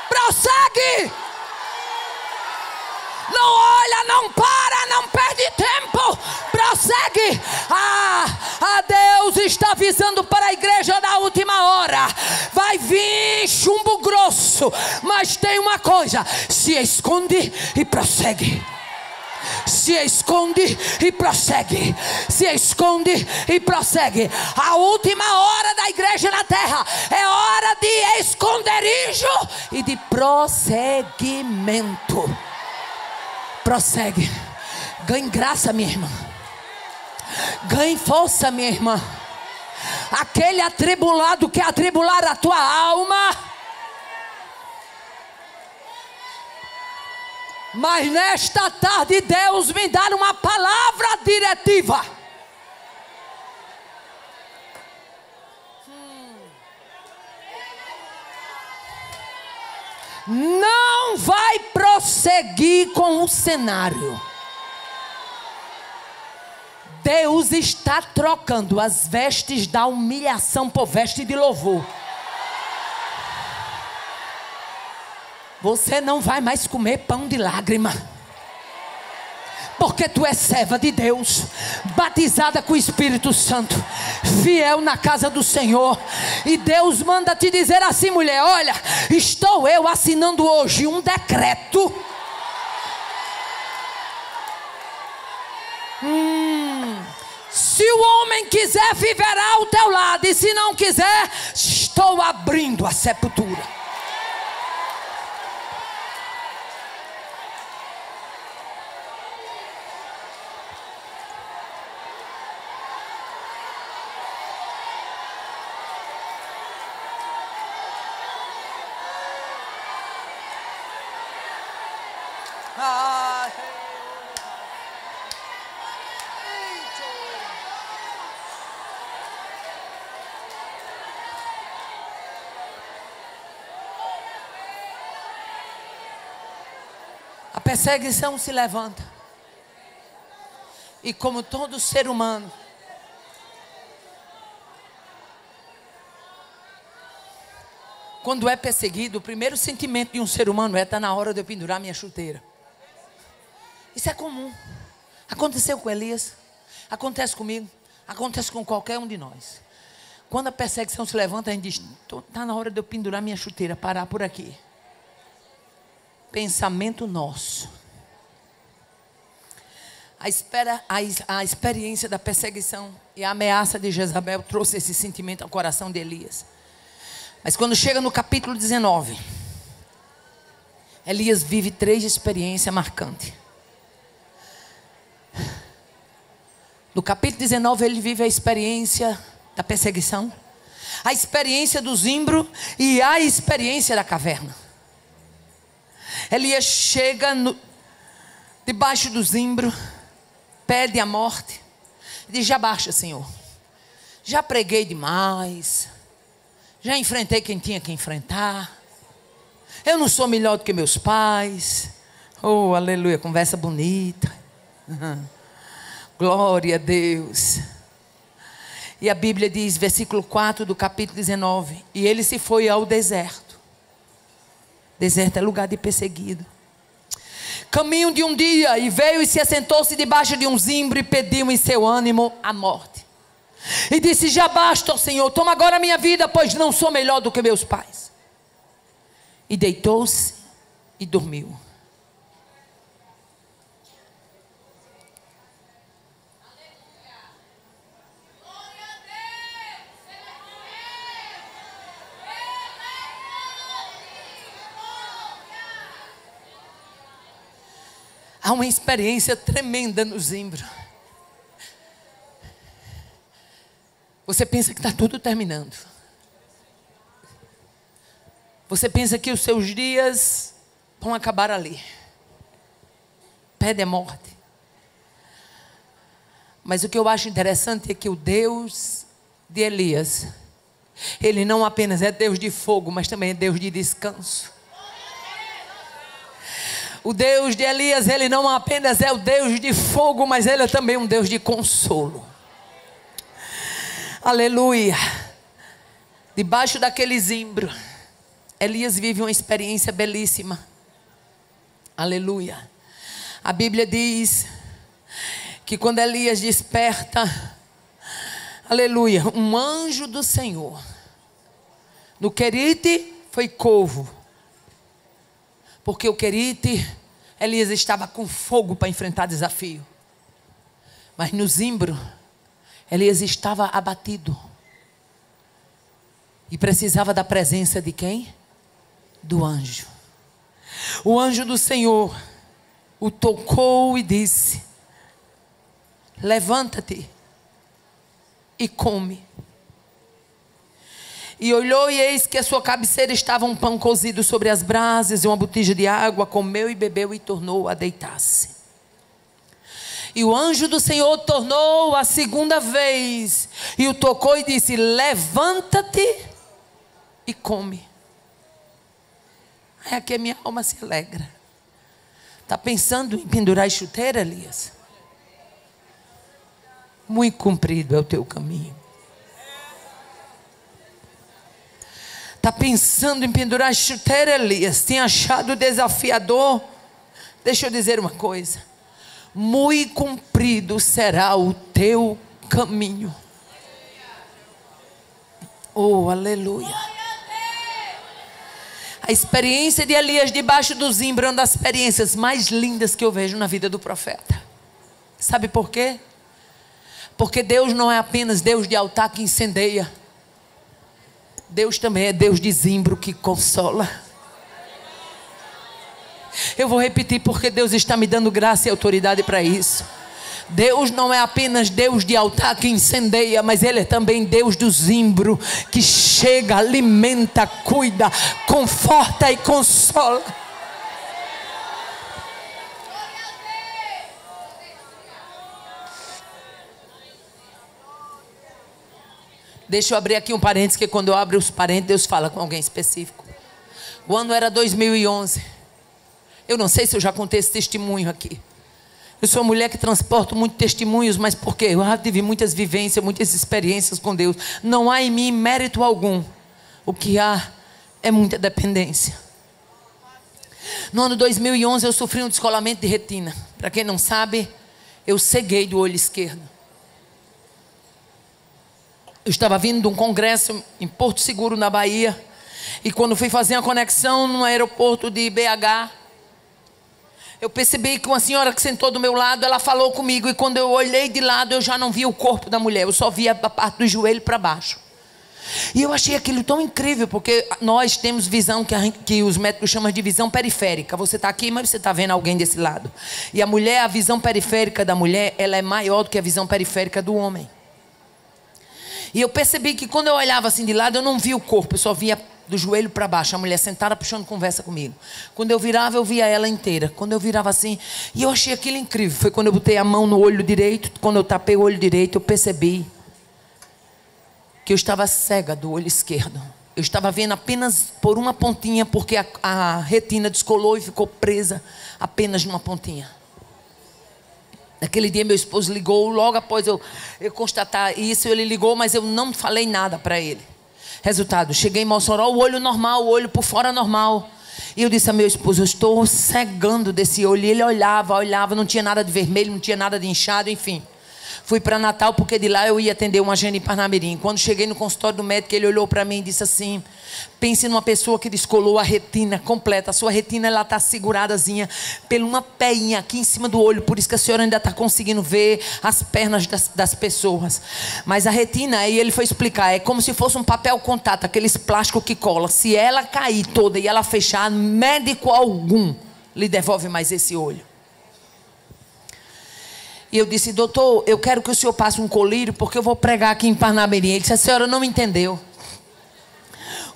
[SPEAKER 1] Prossegue. Não olha, não para, não perde tempo. Prossegue. Deus está avisando para a igreja da última hora. Vai vir chumbo grosso, mas tem uma coisa: se esconde e prossegue. Se esconde e prossegue. Se esconde e prossegue. A última hora da igreja na terra é hora de esconderijo e de prosseguimento. Prossegue. Ganhe graça, minha irmã. Ganhe força, minha irmã. Aquele atribulado que atribular a tua alma, mas nesta tarde Deus me dá uma palavra diretiva. Não vai prosseguir com o cenário. Deus está trocando as vestes da humilhação por veste de louvor. Você não vai mais comer pão de lágrima, porque tu és serva de Deus, batizada com o Espírito Santo, fiel na casa do Senhor. E Deus manda te dizer assim: mulher, olha, estou eu assinando hoje um decreto. Se o homem quiser, viverá ao teu lado, e se não quiser, estou abrindo a sepultura. perseguição se levanta. E como todo ser humano, quando é perseguido, o primeiro sentimento de um ser humano é: está na hora de eu pendurar minha chuteira. Isso é comum. Aconteceu com Elias, acontece comigo, acontece com qualquer um de nós. Quando a perseguição se levanta, a gente diz: está na hora de eu pendurar minha chuteira, parar por aqui. Pensamento nosso. A experiência da perseguição e a ameaça de Jezabel trouxe esse sentimento ao coração de Elias. Mas quando chega no capítulo 19, Elias vive 3 experiências marcantes. No capítulo 19 ele vive a experiência da perseguição, a experiência do zimbro e a experiência da caverna. Elias chega debaixo do zimbro, pede a morte, diz: já baixa, Senhor, já preguei demais, já enfrentei quem tinha que enfrentar, eu não sou melhor do que meus pais. Oh, aleluia, conversa bonita. Glória a Deus. E a Bíblia diz, versículo 4 do capítulo 19: e ele se foi ao deserto. Deserto é lugar de perseguido. Caminho de um dia, e veio e se assentou-se debaixo de um zimbro e pediu em seu ânimo a morte. E disse: já basta, ó Senhor, toma agora a minha vida, pois não sou melhor do que meus pais. E deitou-se e dormiu. Há uma experiência tremenda no zimbro. Você pensa que está tudo terminando. Você pensa que os seus dias vão acabar ali. Pede a morte. Mas o que eu acho interessante é que o Deus de Elias, Ele não apenas é Deus de fogo, mas também é Deus de descanso. O Deus de Elias, Ele não apenas é o Deus de fogo, mas Ele é também um Deus de consolo. Aleluia. Debaixo daquele zimbro, Elias vive uma experiência belíssima. Aleluia. A Bíblia diz que quando Elias desperta, aleluia, um anjo do Senhor, no Querite foi couvo, porque o Querite, Elias estava com fogo para enfrentar desafio. Mas no zimbro, Elias estava abatido. E precisava da presença de quem? Do anjo. O anjo do Senhor o tocou e disse: levanta-te e come. E olhou, e eis que a sua cabeceira estava um pão cozido sobre as brasas e uma botija de água. Comeu e bebeu e tornou a deitar-se. E o anjo do Senhor tornou a segunda vez e o tocou e disse: levanta-te e come. É aqui a minha alma se alegra. Está pensando em pendurar a chuteira, Elias? Muito comprido é o teu caminho. Está pensando em pendurar a chuteira, Elias? Tem achado desafiador? Deixa eu dizer uma coisa: muito comprido será o teu caminho. Oh, aleluia. A experiência de Elias debaixo do zimbro é uma das experiências mais lindas que eu vejo na vida do profeta. Sabe por quê? Porque Deus não é apenas Deus de altar que incendeia. Deus também é Deus de zimbro que consola. Eu vou repetir, porque Deus está me dando graça e autoridade para isso. Deus não é apenas Deus de altar que incendeia, mas Ele é também Deus do zimbro, que chega, alimenta, cuida, conforta e consola. Deixa eu abrir aqui um parênteses, que quando eu abro os parênteses, Deus fala com alguém específico. O ano era 2011. Eu não sei se eu já contei esse testemunho aqui. Eu sou uma mulher que transporto muitos testemunhos, mas por quê? Eu já tive muitas vivências, muitas experiências com Deus. Não há em mim mérito algum. O que há é muita dependência. No ano 2011 eu sofri um descolamento de retina. Para quem não sabe, eu ceguei do olho esquerdo. Eu estava vindo de um congresso em Porto Seguro, na Bahia. E quando fui fazer a conexão no aeroporto de BH, eu percebi que uma senhora que sentou do meu lado, ela falou comigo. E quando eu olhei de lado, eu já não via o corpo da mulher. Eu só via a parte do joelho para baixo. E eu achei aquilo tão incrível, porque nós temos visão que os médicos chamam de visão periférica. Você está aqui, mas você está vendo alguém desse lado. E a mulher, a visão periférica da mulher, ela é maior do que a visão periférica do homem. E eu percebi que quando eu olhava assim de lado, eu não via o corpo, eu só via do joelho para baixo, a mulher sentada puxando conversa comigo. Quando eu virava, eu via ela inteira. Quando eu virava assim, e eu achei aquilo incrível. Foi quando eu botei a mão no olho direito, quando eu tapei o olho direito, eu percebi que eu estava cega do olho esquerdo. Eu estava vendo apenas por uma pontinha, porque a retina descolou e ficou presa apenas numa pontinha. Naquele dia meu esposo ligou, logo após eu constatar isso, ele ligou, mas eu não falei nada para ele. Resultado, cheguei em Mossoró, o olho normal, o olho por fora normal. E eu disse a meu esposo, eu estou cegando desse olho. E ele olhava, não tinha nada de vermelho, não tinha nada de inchado, enfim. Fui para Natal, porque de lá eu ia atender uma Gene em Parnamirim. Quando cheguei no consultório do médico, ele olhou para mim e disse assim: pense numa pessoa que descolou a retina completa. A sua retina, ela está seguradazinha por uma peinha aqui em cima do olho. Por isso que a senhora ainda está conseguindo ver as pernas das pessoas. Mas a retina, aí ele foi explicar, é como se fosse um papel contato, aqueles plásticos que cola. Se ela cair toda e ela fechar, médico algum lhe devolve mais esse olho. E eu disse, doutor, eu quero que o senhor passe um colírio, porque eu vou pregar aqui em Parnamirim. Ele disse, a senhora não me entendeu.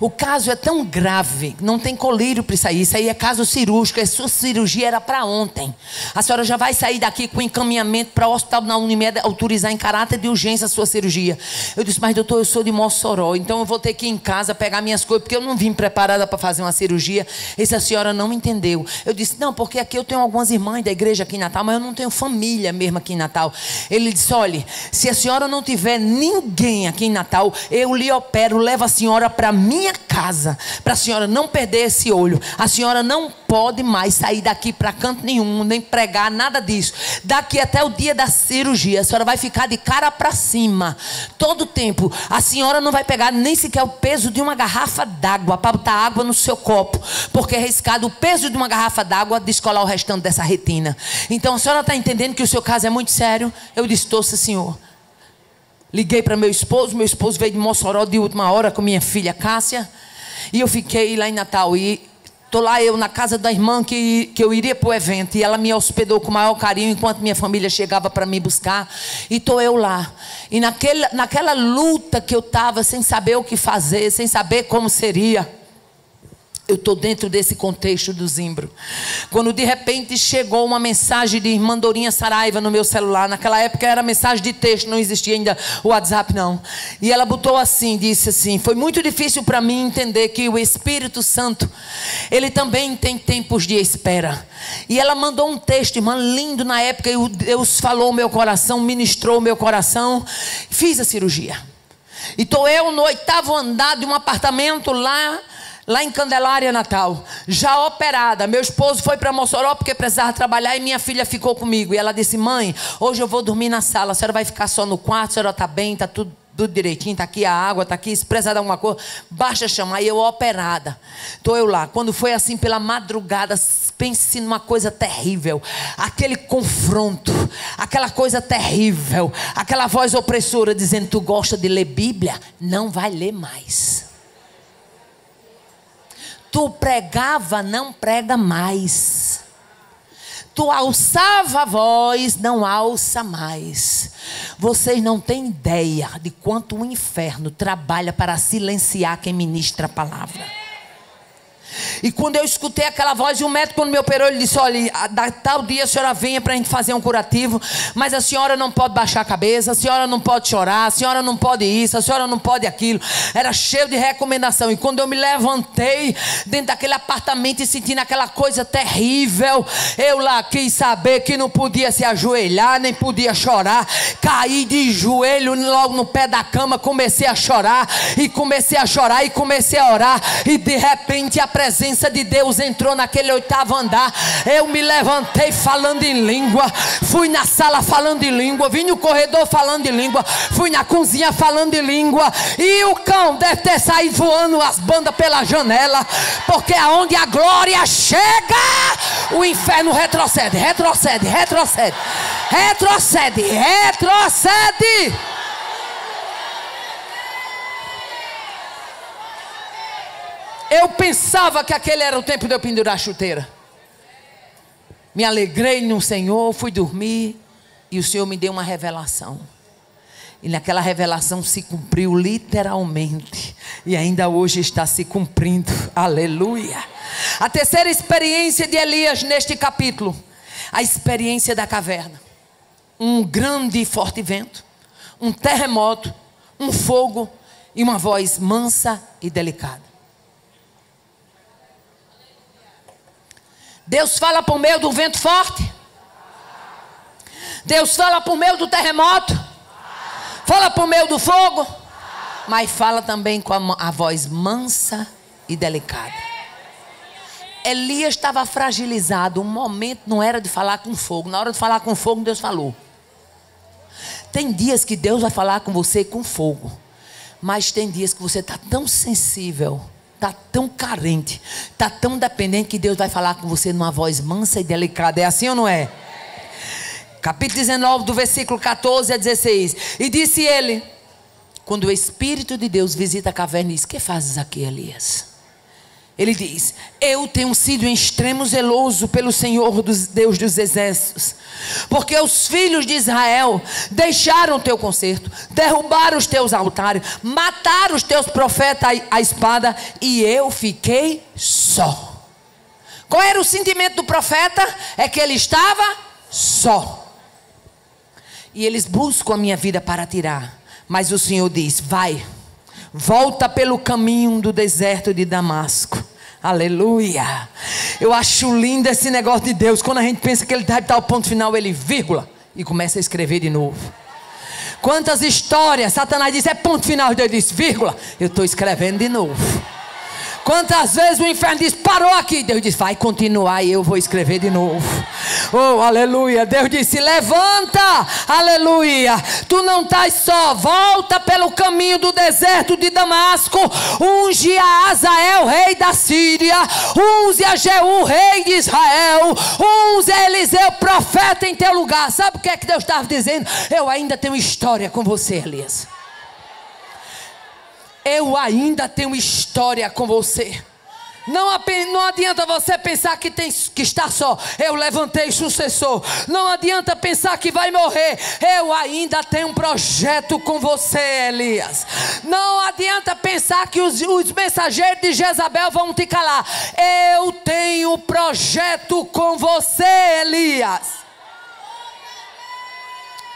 [SPEAKER 1] O caso é tão grave, não tem colírio para isso aí é caso cirúrgico, a sua cirurgia era para ontem. A senhora já vai sair daqui com encaminhamento para o hospital da Unimed autorizar em caráter de urgência a sua cirurgia. Eu disse, mas doutor, eu sou de Mossoró, então eu vou ter que ir em casa pegar minhas coisas, porque eu não vim preparada para fazer uma cirurgia. E se a senhora não me entendeu? Eu disse, não, porque aqui eu tenho algumas irmãs da igreja aqui em Natal, mas eu não tenho família mesmo aqui em Natal. Ele disse, olha, se a senhora não tiver ninguém aqui em Natal, eu lhe opero, levo a senhora para minha casa, para a senhora não perder esse olho. A senhora não pode mais sair daqui para canto nenhum, nem pregar, nada disso. Daqui até o dia da cirurgia, a senhora vai ficar de cara para cima todo o tempo. A senhora não vai pegar nem sequer o peso de uma garrafa d'água para botar água no seu copo, porque é arriscado o peso de uma garrafa d'água descolar o restante dessa retina. Então a senhora está entendendo que o seu caso é muito sério? Eu disse, sim, senhor. Liguei para meu esposo veio de Mossoró de última hora com minha filha Cássia. E eu fiquei lá em Natal. E estou lá eu na casa da irmã que eu iria para o evento. E ela me hospedou com o maior carinho enquanto minha família chegava para me buscar. E estou eu lá. E naquela luta que eu estava, sem saber o que fazer, sem saber como seria. Eu estou dentro desse contexto do Zimbro. Quando de repente chegou uma mensagem de irmã Dorinha Saraiva no meu celular. Naquela época era mensagem de texto, não existia ainda o WhatsApp não. E ela botou assim, disse assim, foi muito difícil para mim entender que o Espírito Santo, ele também tem tempos de espera. E ela mandou um texto, irmã, lindo na época. E Deus falou o meu coração, ministrou o meu coração. Fiz a cirurgia. E estou eu no 8º andar de um apartamento lá em Candelária, Natal, já operada. Meu esposo foi para Mossoró porque precisava trabalhar e minha filha ficou comigo. E ela disse, mãe, hoje eu vou dormir na sala, a senhora vai ficar só no quarto, a senhora está bem, está tudo direitinho, está aqui a água, está aqui, se precisar de alguma coisa, basta chamar. E eu operada, estou eu lá. Quando foi assim pela madrugada, pense numa coisa terrível, aquele confronto, aquela coisa terrível, aquela voz opressora dizendo, tu gosta de ler Bíblia? Não vai ler mais. Tu pregava, não prega mais. Tu alçava a voz, não alça mais. Vocês não têm ideia de quanto o inferno trabalha para silenciar quem ministra a palavra. E quando eu escutei aquela voz, e o médico, quando me operou, ele disse: olha, da tal dia a senhora venha para a gente fazer um curativo, mas a senhora não pode baixar a cabeça, a senhora não pode chorar, a senhora não pode isso, a senhora não pode aquilo. Era cheio de recomendação. E quando eu me levantei dentro daquele apartamento e sentindo aquela coisa terrível, eu lá quis saber que não podia se ajoelhar, nem podia chorar. Caí de joelho logo no pé da cama, comecei a chorar e comecei a orar, e de repente a presença de Deus entrou naquele 8º andar. Eu me levantei falando em língua, fui na sala falando em língua, vim no corredor falando em língua, fui na cozinha falando em língua, e o cão deve ter saído voando as bandas pela janela, porque aonde a glória chega, o inferno retrocede. Eu pensava que aquele era o tempo de eu pendurar a chuteira. Me alegrei no Senhor, fui dormir, e o Senhor me deu uma revelação. E naquela revelação se cumpriu literalmente, e ainda hoje está se cumprindo. Aleluia. A terceira experiência de Elias neste capítulo, a experiência da caverna. Um grande e forte vento, um terremoto, um fogo e uma voz mansa e delicada. Deus fala por meio do vento forte. Deus fala por meio do terremoto. Fala por meio do fogo. Mas fala também com a voz mansa e delicada. Elias estava fragilizado. O momento não era de falar com fogo. Na hora de falar com fogo, Deus falou. Tem dias que Deus vai falar com você com fogo. Mas tem dias que você está tão sensível, está tão carente, está tão dependente, que Deus vai falar com você numa voz mansa e delicada. É assim ou não é? Capítulo 19, do versículo 14 a 16. E disse ele, quando o Espírito de Deus visita a caverna, diz: que fazes aqui, Elias? Ele diz: eu tenho sido em extremo zeloso pelo Senhor Deus dos exércitos, porque os filhos de Israel deixaram o teu concerto, derrubaram os teus altares, mataram os teus profetas à espada, e eu fiquei só. Qual era o sentimento do profeta? É que ele estava só. E eles buscam a minha vida para tirar, mas o Senhor diz: vai, volta pelo caminho do deserto de Damasco. Aleluia. Eu acho lindo esse negócio de Deus. Quando a gente pensa que ele deve dar o ponto final, ele vírgula e começa a escrever de novo. Quantas histórias Satanás diz: é ponto final, Deus diz vírgula, eu estou escrevendo de novo. Quantas vezes o inferno diz: parou aqui, Deus diz: vai continuar e eu vou escrever de novo. Oh, aleluia. Deus disse: levanta, aleluia, tu não estás só, volta pelo caminho do deserto de Damasco, unge a Azael, rei da Síria, unge a Jeú, rei de Israel, unge a Eliseu, profeta, em teu lugar. Sabe o que é que Deus estava dizendo? Eu ainda tenho história com você, Elias. Eu ainda tenho história com você. Não adianta você pensar que está só. Eu levantei sucessor. Não adianta pensar que vai morrer. Eu ainda tenho um projeto com você, Elias. Não adianta pensar que os mensageiros de Jezabel vão te calar. Eu tenho projeto com você, Elias.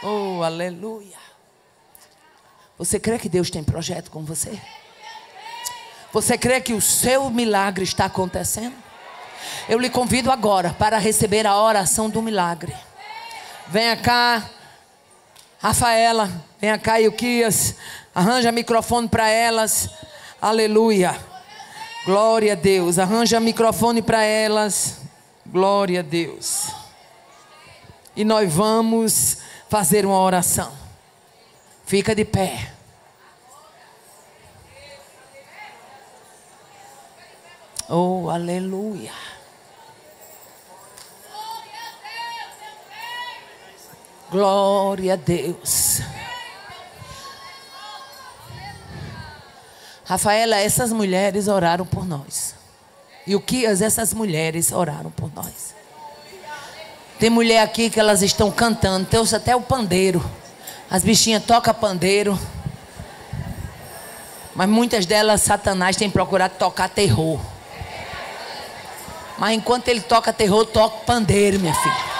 [SPEAKER 1] Oh, aleluia. Você crê que Deus tem projeto com você? Você crê que o seu milagre está acontecendo? Eu lhe convido agora para receber a oração do milagre. Venha cá, Rafaela. Venha cá, Ilquias. Arranja microfone para elas. Aleluia. Glória a Deus. Arranja microfone para elas. Glória a Deus. E nós vamos fazer uma oração. Fica de pé. Oh, aleluia. Glória a Deus. Rafaela, essas mulheres oraram por nós. E o que essas mulheres oraram por nós. Tem mulher aqui que elas estão cantando, trouxe até o pandeiro. As bichinhas tocam pandeiro. Mas muitas delas, Satanás tem procurado tocar terror. Mas enquanto ele toca terror, toca pandeiro, minha filha.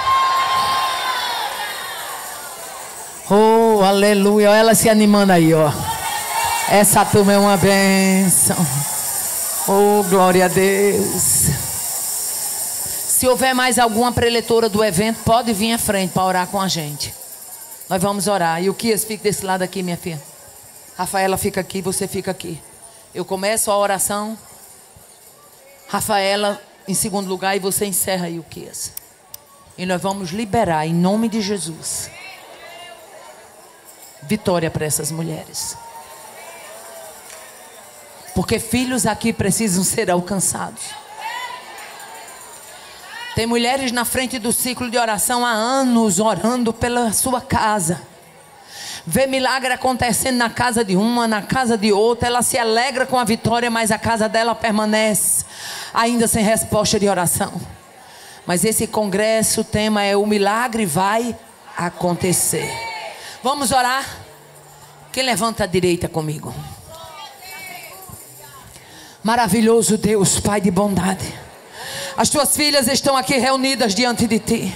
[SPEAKER 1] Oh, aleluia. Olha ela se animando aí, ó. Essa turma é uma bênção. Oh, glória a Deus. Se houver mais alguma preletora do evento, pode vir à frente para orar com a gente. Nós vamos orar. E o Kias fica desse lado aqui, minha filha. Rafaela fica aqui, você fica aqui. Eu começo a oração. Rafaela em segundo lugar e você encerra aí o Kias. E nós vamos liberar em nome de Jesus vitória para essas mulheres. Porque filhos aqui precisam ser alcançados. Tem mulheres na frente do ciclo de oração há anos orando pela sua casa. Vê milagre acontecendo na casa de uma, na casa de outra. Ela se alegra com a vitória, mas a casa dela permanece ainda sem resposta de oração. Mas esse congresso, o tema é: o milagre vai acontecer. Vamos orar? Quem levanta a direita comigo? Maravilhoso Deus, Pai de bondade, as tuas filhas estão aqui reunidas diante de ti.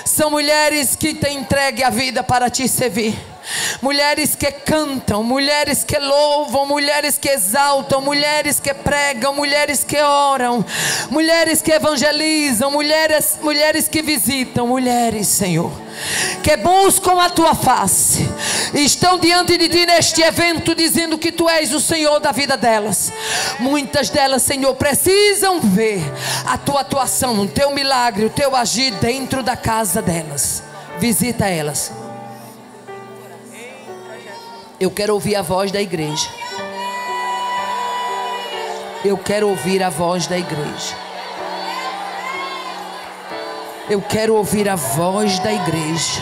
[SPEAKER 1] São mulheres que têm entregue a vida para te servir. Mulheres que cantam, mulheres que louvam, mulheres que exaltam, mulheres que pregam, mulheres que oram, mulheres que evangelizam, mulheres que visitam, mulheres, Senhor, que buscam a tua face, e estão diante de ti neste evento dizendo que tu és o Senhor da vida delas. Muitas delas, Senhor, precisam ver a tua atuação, o teu milagre, o teu agir dentro da casa delas. Visita elas. Eu quero ouvir a voz da igreja. Eu quero ouvir a voz da igreja. Eu quero ouvir a voz da igreja.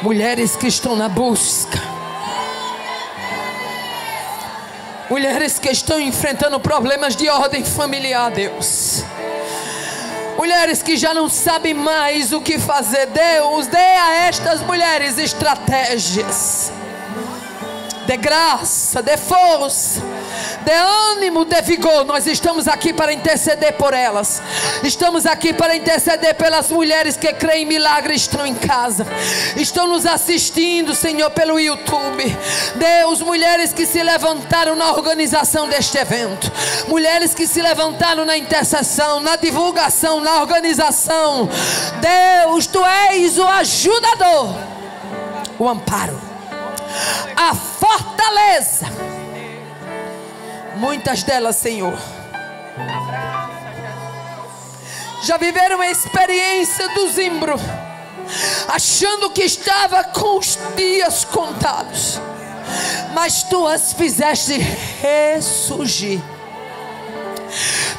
[SPEAKER 1] Mulheres que estão na busca. Mulheres que estão enfrentando problemas de ordem familiar, Deus. Mulheres que já não sabem mais o que fazer. Deus, dê a estas mulheres estratégias. Dê graça, dê força, dê ânimo, dê vigor. Nós estamos aqui para interceder por elas. Estamos aqui para interceder pelas mulheres que creem em milagres, estão em casa, estão nos assistindo, Senhor, pelo YouTube. Deus, mulheres que se levantaram na organização deste evento, mulheres que se levantaram na intercessão, na divulgação, na organização. Deus, tu és o ajudador, o amparo, a fortaleza. Muitas delas, Senhor, já viveram a experiência do zimbro, achando que estava com os dias contados, mas tu as fizeste ressurgir.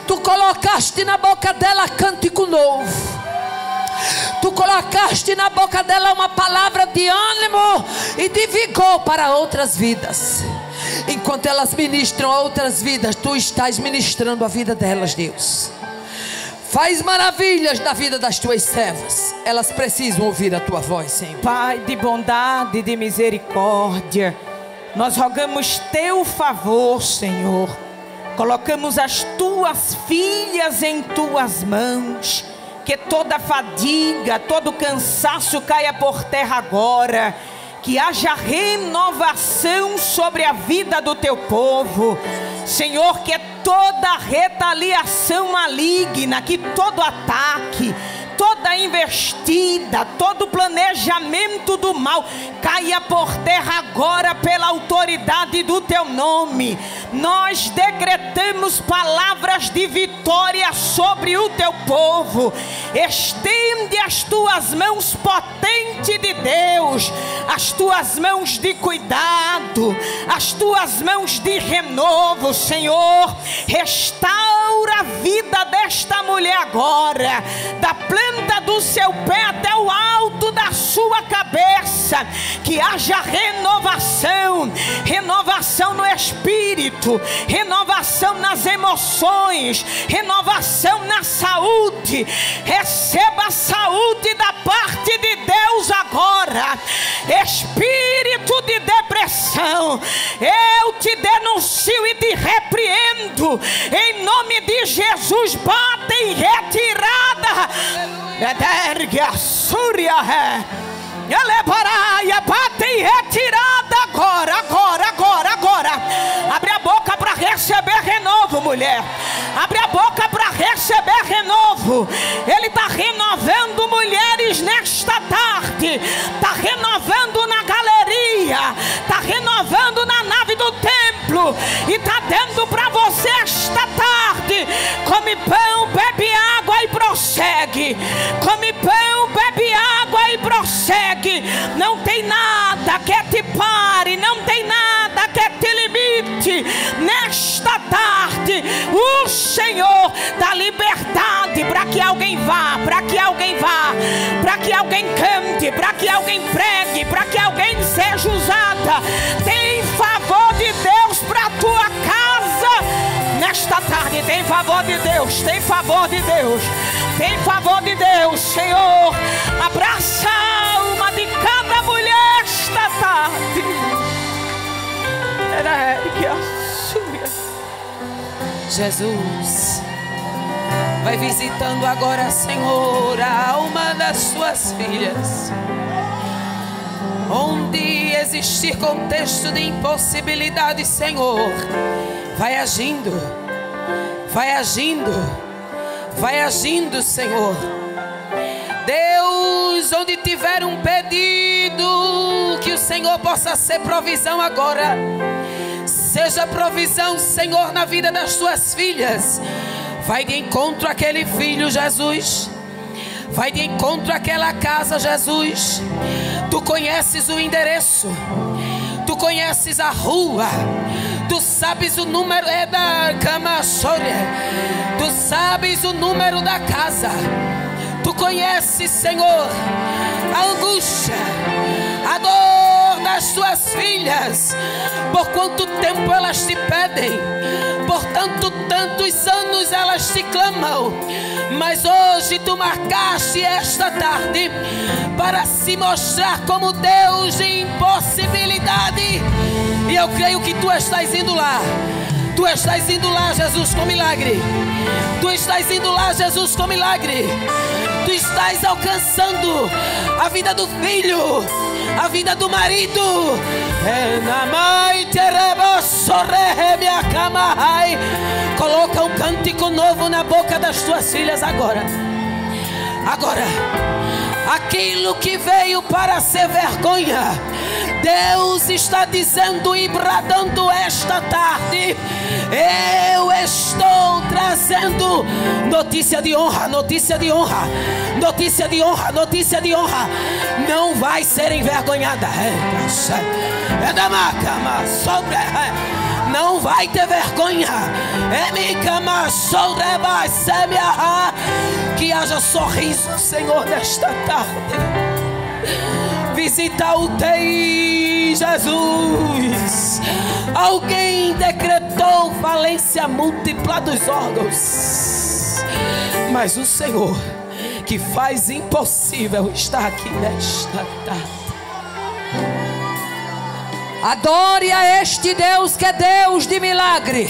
[SPEAKER 1] Tu colocaste na boca dela cântico novo. Tu colocaste na boca dela uma palavra de ânimo e de vigor para outras vidas. Enquanto elas ministram a outras vidas, tu estás ministrando a vida delas, Deus. Faz maravilhas na vida das tuas servas. Elas precisam ouvir a tua voz, Senhor.
[SPEAKER 2] Pai de bondade e de misericórdia, nós rogamos teu favor, Senhor. Colocamos as tuas filhas em tuas mãos. Que toda fadiga, todo cansaço caia por terra agora. Que haja renovação sobre a vida do teu povo, Senhor. Que toda retaliação maligna, que todo ataque, toda investida, todo planejamento do mal caia por terra agora pela autoridade do teu nome. Nós decretamos palavras de vitória sobre o teu povo. Estende as tuas mãos potente de Deus, as tuas mãos de cuidado, as tuas mãos de renovo, Senhor. Restaura a vida desta mulher agora, da planta do seu pé até o alto da sua cabeça. Que haja renovação, renovação no espírito, renovação nas emoções, renovação na saúde. Receba a saúde da parte de Deus agora. Espírito de depressão, eu te denuncio e te repreendo. Em nome de Jesus, bata em retirada. Bata em retirada agora. Abre a boca para receber renovo, mulher. Abre a boca para receber renovo. Ele está renovando mulheres nesta tarde. Está renovando na galeria. Está renovando na nave do templo. E está dando para você esta tarde. Come pão, bebe água e prossegue. Come pão, bebe água e prossegue. Não tem nada que te pare. Não tem nada que te limite. Nesta tarde, o Senhor dá liberdade para que alguém vá, para que alguém cante, para que alguém pregue, para que alguém seja usada. Tem favor de Deus para a tua casa nesta tarde. Tem favor de Deus, tem favor de Deus, tem favor de Deus. Senhor, abraça a alma de cada mulher esta tarde.
[SPEAKER 1] Jesus, vai visitando agora, Senhor, a alma das suas filhas. Onde existir contexto de impossibilidade, Senhor, vai agindo, Senhor. Deus, onde tiver um pedido, que o Senhor possa ser provisão agora. Seja provisão, Senhor, na vida das suas filhas. Vai de encontro àquele filho, Jesus. Vai de encontro àquela casa, Jesus. Tu conheces o endereço. Tu conheces a rua. Tu sabes o número da cama. Tu sabes o número da casa. Tu conheces, Senhor, a angústia, a dor das tuas filhas. Por quanto tempo elas te pedem, por tantos anos elas te clamam. Mas hoje tu marcaste esta tarde para se mostrar como Deus de impossibilidade. E eu creio que tu estás indo lá. Tu estás indo lá, Jesus, com milagre. Tu estás indo lá, Jesus, com milagre. Tu estás alcançando a vida do filho, a vida do marido. Coloca um cântico novo na boca das tuas filhas agora. Aquilo que veio para ser vergonha, Deus está dizendo e bradando esta tarde: eu estou trazendo notícia de honra, notícia de honra, notícia de honra, notícia de honra. Não vai ser envergonhada. Não vai ter vergonha. Que haja sorriso, Senhor, nesta tarde. Visita o UTI, Jesus. Alguém decretou falência múltipla dos órgãos, mas o Senhor, que faz impossível, está aqui nesta tarde. Adore a este Deus que é Deus de milagre.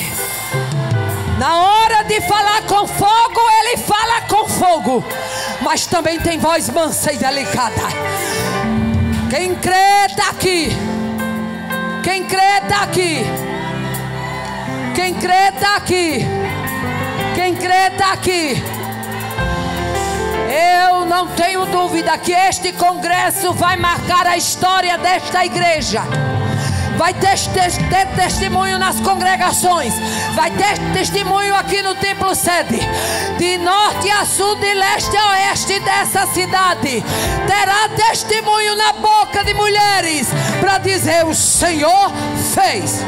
[SPEAKER 1] Na hora de falar com fogo, Ele fala com fogo, mas também tem voz mansa e delicada. Quem crê está aqui. Quem crê está aqui. Quem crê está aqui. Quem crê está aqui. Eu não tenho dúvida que este congresso vai marcar a história desta igreja. Vai ter testemunho nas congregações. Vai ter testemunho aqui no templo sede. De norte a sul, de leste a oeste dessa cidade. Terá testemunho na boca de mulheres para dizer: o Senhor fez.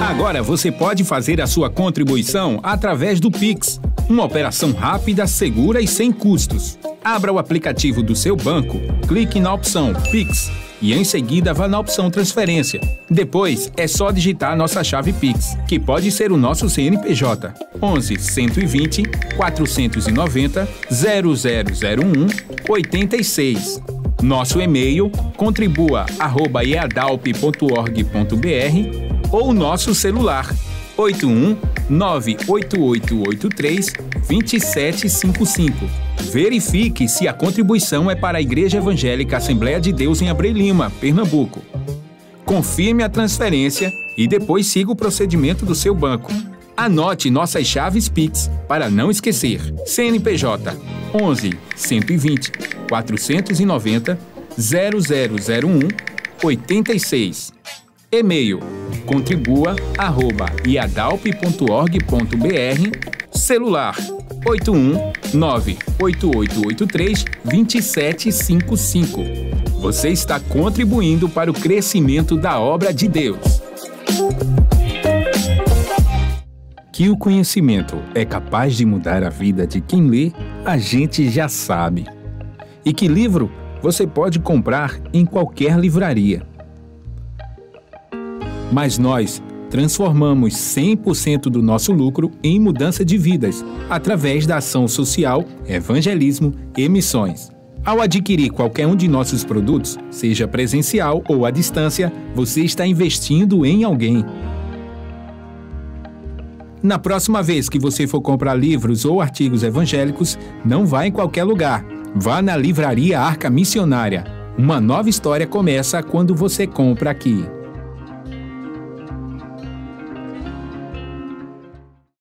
[SPEAKER 3] Agora você pode fazer a sua contribuição através do Pix. Uma operação rápida, segura e sem custos. Abra o aplicativo do seu banco, clique na opção Pix e em seguida vá na opção Transferência. Depois é só digitar nossa chave Pix, que pode ser o nosso CNPJ 11 120 490 0001 86. Nosso e-mail contribua@eadalp.org.br ou nosso celular 81 98883 2755. Verifique se a contribuição é para a Igreja Evangélica Assembleia de Deus em Abreu Lima, Pernambuco. Confirme a transferência e depois siga o procedimento do seu banco. Anote nossas chaves Pix para não esquecer. CNPJ 11 120 490 0001 86. E-mail contribua@iadalp.org.br. Celular 81 98883 2755. Você está contribuindo para o crescimento da obra de Deus. Que o conhecimento é capaz de mudar a vida de quem lê, a gente já sabe. E que livro você pode comprar em qualquer livraria. Mas nós transformamos 100% do nosso lucro em mudança de vidas, através da ação social, evangelismo e missões. Ao adquirir qualquer um de nossos produtos, seja presencial ou à distância, você está investindo em alguém. Na próxima vez que você for comprar livros ou artigos evangélicos, não vá em qualquer lugar. Vá na Livraria Arca Missionária. Uma nova história começa quando você compra aqui.